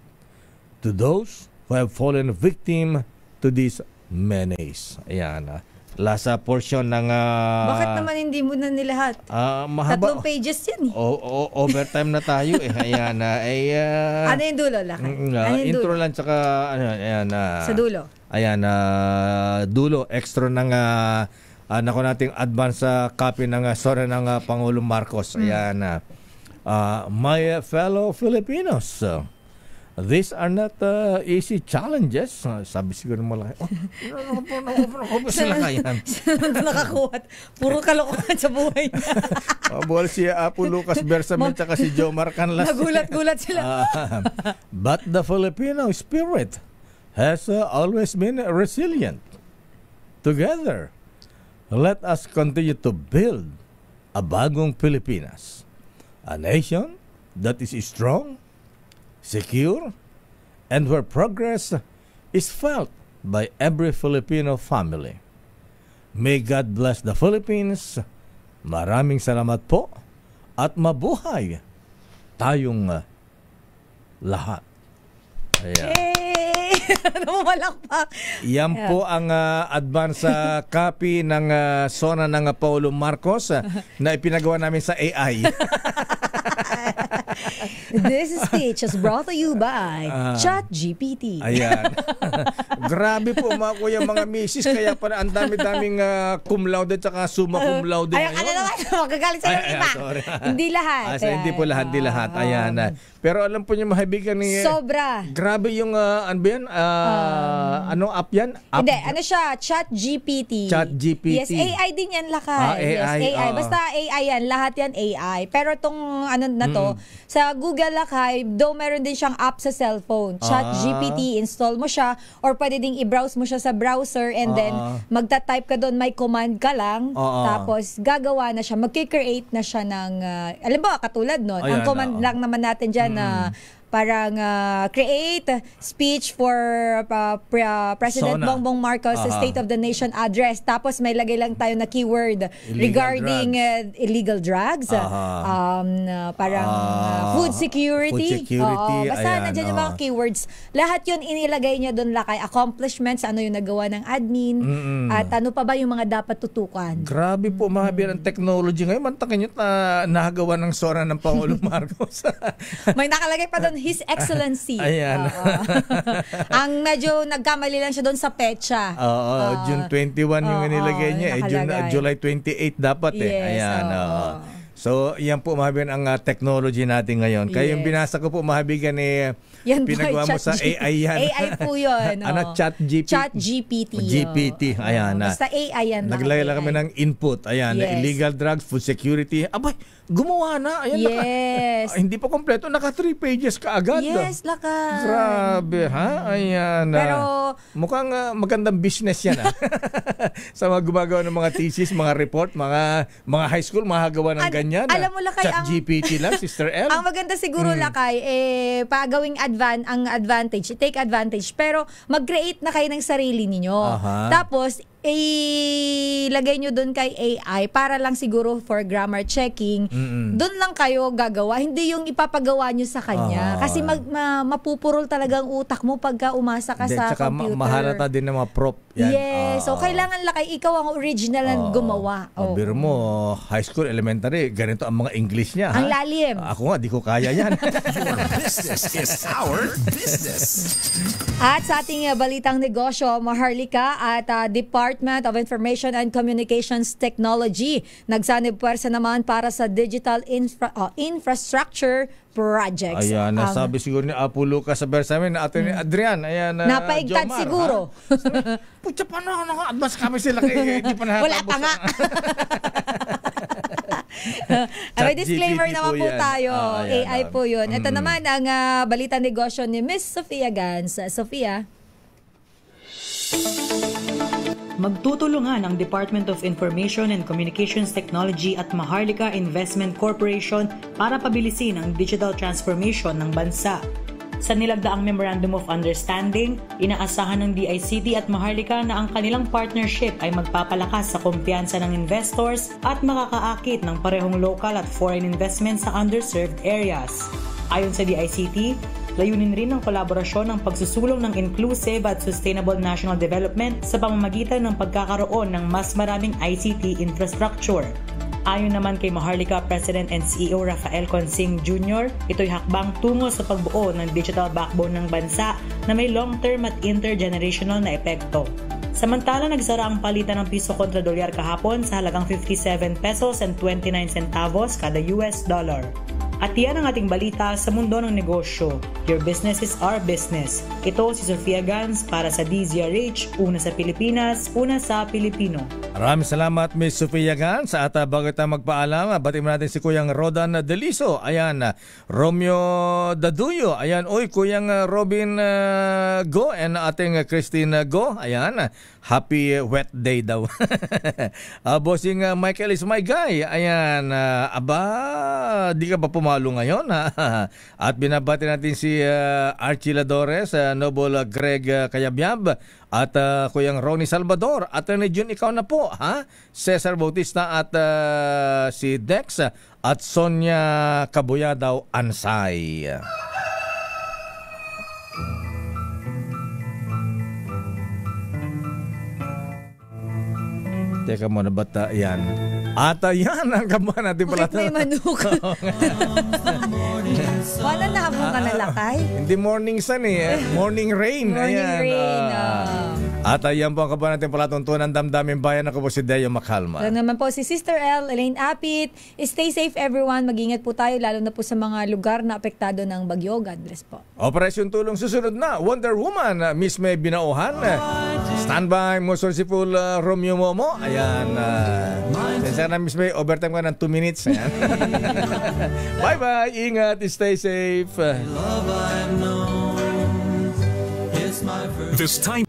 to those who have fallen victim to these menace. Ayan. Last portion ng... Bakit naman hindi mo na nilahat? Mahaba. 3 pages yan. Overtime na tayo. Ayan. Ano yung dulo, Lakay? Ano yung intro dulo? lang tsaka... Ayan, Sa dulo? Ayan. Dulo. Extra ng... nako nating advance copy ng sora ng Pangulong Marcos. Ayan. My fellow Filipinos, these are not easy challenges. Sabi siguro mo lang, sila kayan. Nakakuha. Puro kalokohan sa buhay niya. Buwal si Apo Lucas Bersamin tsaka si Jomar Canlas. Nagulat-gulat sila. But the Filipino spirit has always been resilient. Together, let us continue to build a bagong Pilipinas. A nation that is strong, secure, and where progress is felt by every Filipino family. May God bless the Philippines. Maraming salamat po at mabuhay tayong lahat. Ayan. Namamalakpak. Yan po ang advance copy ng sona ng Paulo Marcos na ipinagawa namin sa AI. This speech is brought to you by ChatGPT. Ayan. Grabe po mga kuya, mga misis. Kaya pala ang dami-daming cum laude at saka summa cum laude Ay, ngayon. ano naman? Magagalit sa'yo iba. Hindi lahat. Hindi po lahat, hindi lahat. Ayan. Pero alam po niyo, mahibigan ni... Sobra. Grabe yung, ano ba yan? Anong app yan? Hindi, ano siya? ChatGPT. ChatGPT. Yes, AI din yan, Lakay. AI. Yes, AI. Basta AI yan. Lahat yan AI. Pero itong ano na to, sa Google, Lakay, though meron din siyang app sa cellphone. ChatGPT, install mo siya or pwede ding i-browse mo siya sa browser and then magta-type ka doon, may command ka lang. Tapos gagawa na siya, magki-create na siya ng, alam ba, katulad nun. Ang command lang naman natin dyan na parang create speech for President Bongbong Marcos State of the Nation address. Tapos may lagay lang tayo na keyword regarding illegal drugs. Parang food security. Basta nandiyan yung mga keywords. Lahat yun inilagay niya doon, Lakay. Accomplishments, ano yung nagawa ng admin, at ano pa ba yung mga dapat tutukan. Grabe po, mahabir ang technology ngayon. Mantakin nyo na nagawa ng sora ng Pangulong Marcos. May nakalagay pa doon, His Excellency. Ayan. Ang medyo nagkamali lang siya doon sa petsa. June 21 yung nilagay niya. July 28 dapat eh. Yes, ayan. So, yan po mahabigan ang technology natin ngayon. Kaya yung binasa ko po mahabigan pinagawa mo sa AI yan. AI po yun. ChatGPT. ChatGPT. GPT. Ayan. Basta AI yan. Naglagay lang kami ng input. Ayan. Yes. Illegal drugs, food security. Abay, gumawa na. Ayan, yes. Hindi pa kompleto. Naka 3 pages ka agad. Yes, Lakay. Grabe, ha? Ayan. Pero, mukhang magandang business yan, ha? Sa mga gumagawa ng mga thesis, mga report, mga high school, mahagawa ng ganyan. Alam mo, Lakay, ChatGPT lang, Sister L. Ang maganda siguro, Lakay, pagawing ang advantage, take advantage, pero mag-create na kayo ng sarili ninyo. Tapos, ilagay nyo doon kay AI para lang siguro for grammar checking. Doon lang kayo gagawa. Hindi yung ipapagawa nyo sa kanya. Kasi mapupurol talagang utak mo pagka umasa ka sa computer. Mahalata din ng mga prop. Yan. Yes. So, kailangan, Lakay, ikaw ang original na gumawa. Biro mo, high school, elementary, ganito ang mga English niya. Ang lalim. Ako nga, di ko kaya yan. Your business is our business. At sa ating balitang negosyo, Maharlika at Department of Information and Communications Technology nagsanib puwersa naman para sa digital infrastructure projects. Ayan, nasabi siguro ni Apo Lucas sa Bersamin na ato ni Adrian. Ayan, napaigtad Jomar, siguro. Pucha, paano naka-advance kami sila kay hindi pa nakatapos. Wala pa nga. May disclaimer naman po tayo. AI po yun. Ito naman ang balita negosyo ni Miss Sofia Gans. Sofia. Magtutulungan ang Department of Information and Communications Technology at Maharlika Investment Corporation para pabilisin ang digital transformation ng bansa. Sa nilagdaang Memorandum of Understanding, inaasahan ng DICT at Maharlika na ang kanilang partnership ay magpapalakas sa kumpiyansa ng investors at makakaakit ng parehong local at foreign investments sa underserved areas. Ayon sa DICT, layunin rin ng kolaborasyon ng pagsusulong ng inclusive at sustainable national development sa pamamagitan ng pagkakaroon ng mas maraming ICT infrastructure. Ayon naman kay Maharlika President and CEO Rafael Consing Jr., ito'y hakbang tungo sa pagbuo ng digital backbone ng bansa na may long-term at intergenerational na epekto. Samantala, nagsara ang palitan ng piso kontra dolyar kahapon sa halagang 57 pesos and 29 centavos kada US dollar. At yan ang ating balita sa mundo ng negosyo. Your business is our business. Ito si Sofia Gans para sa DZRH, una sa Pilipinas, una sa Pilipino. Maraming salamat, Miss Sofia Gans. At bago tayo magpaalam, batiin natin si Kuyang Rodan Deliso. Ayan, Romeo Daduyo. Ayan, uy, Kuyang Robin Go and ating Christine Go. Ayan, happy wet day daw. Bossing Michael is my guy. Ayan, di ka ba pumalo ngayon? At binabati natin si Archie Ladores, Noble Greg Kayabyab, at Kuyang Ronnie Salvador. At Jun, ikaw na po, ha? Cesar Bautista at si Dex at Sonia Kabuyadaw Ansay. Teka muna, bata yan. At yan ang kabuhan natin pala. Bakit may manok? Wala na habang ka nalakay? Hindi morning sun eh. Morning rain. Morning ayan. rain. At ayan po ang kabuhan natin pala tuntunan damdamin bayan. Ako po si Deo Macalma. Ito naman po si Sister L, Elaine Apit. Stay safe everyone. Mag-ingat po tayo lalo na po sa mga lugar na apektado ng bagyo. God bless po. Operasyon Tulong susunod na. Wonder Woman, Miss May Binauhan. Standby, most merciful Romeo Momo. Ayan. Sensya na Miss May, overtime ka ng 2 minutes. Ayan. Bye-bye. Ingat. Stay safe. This time.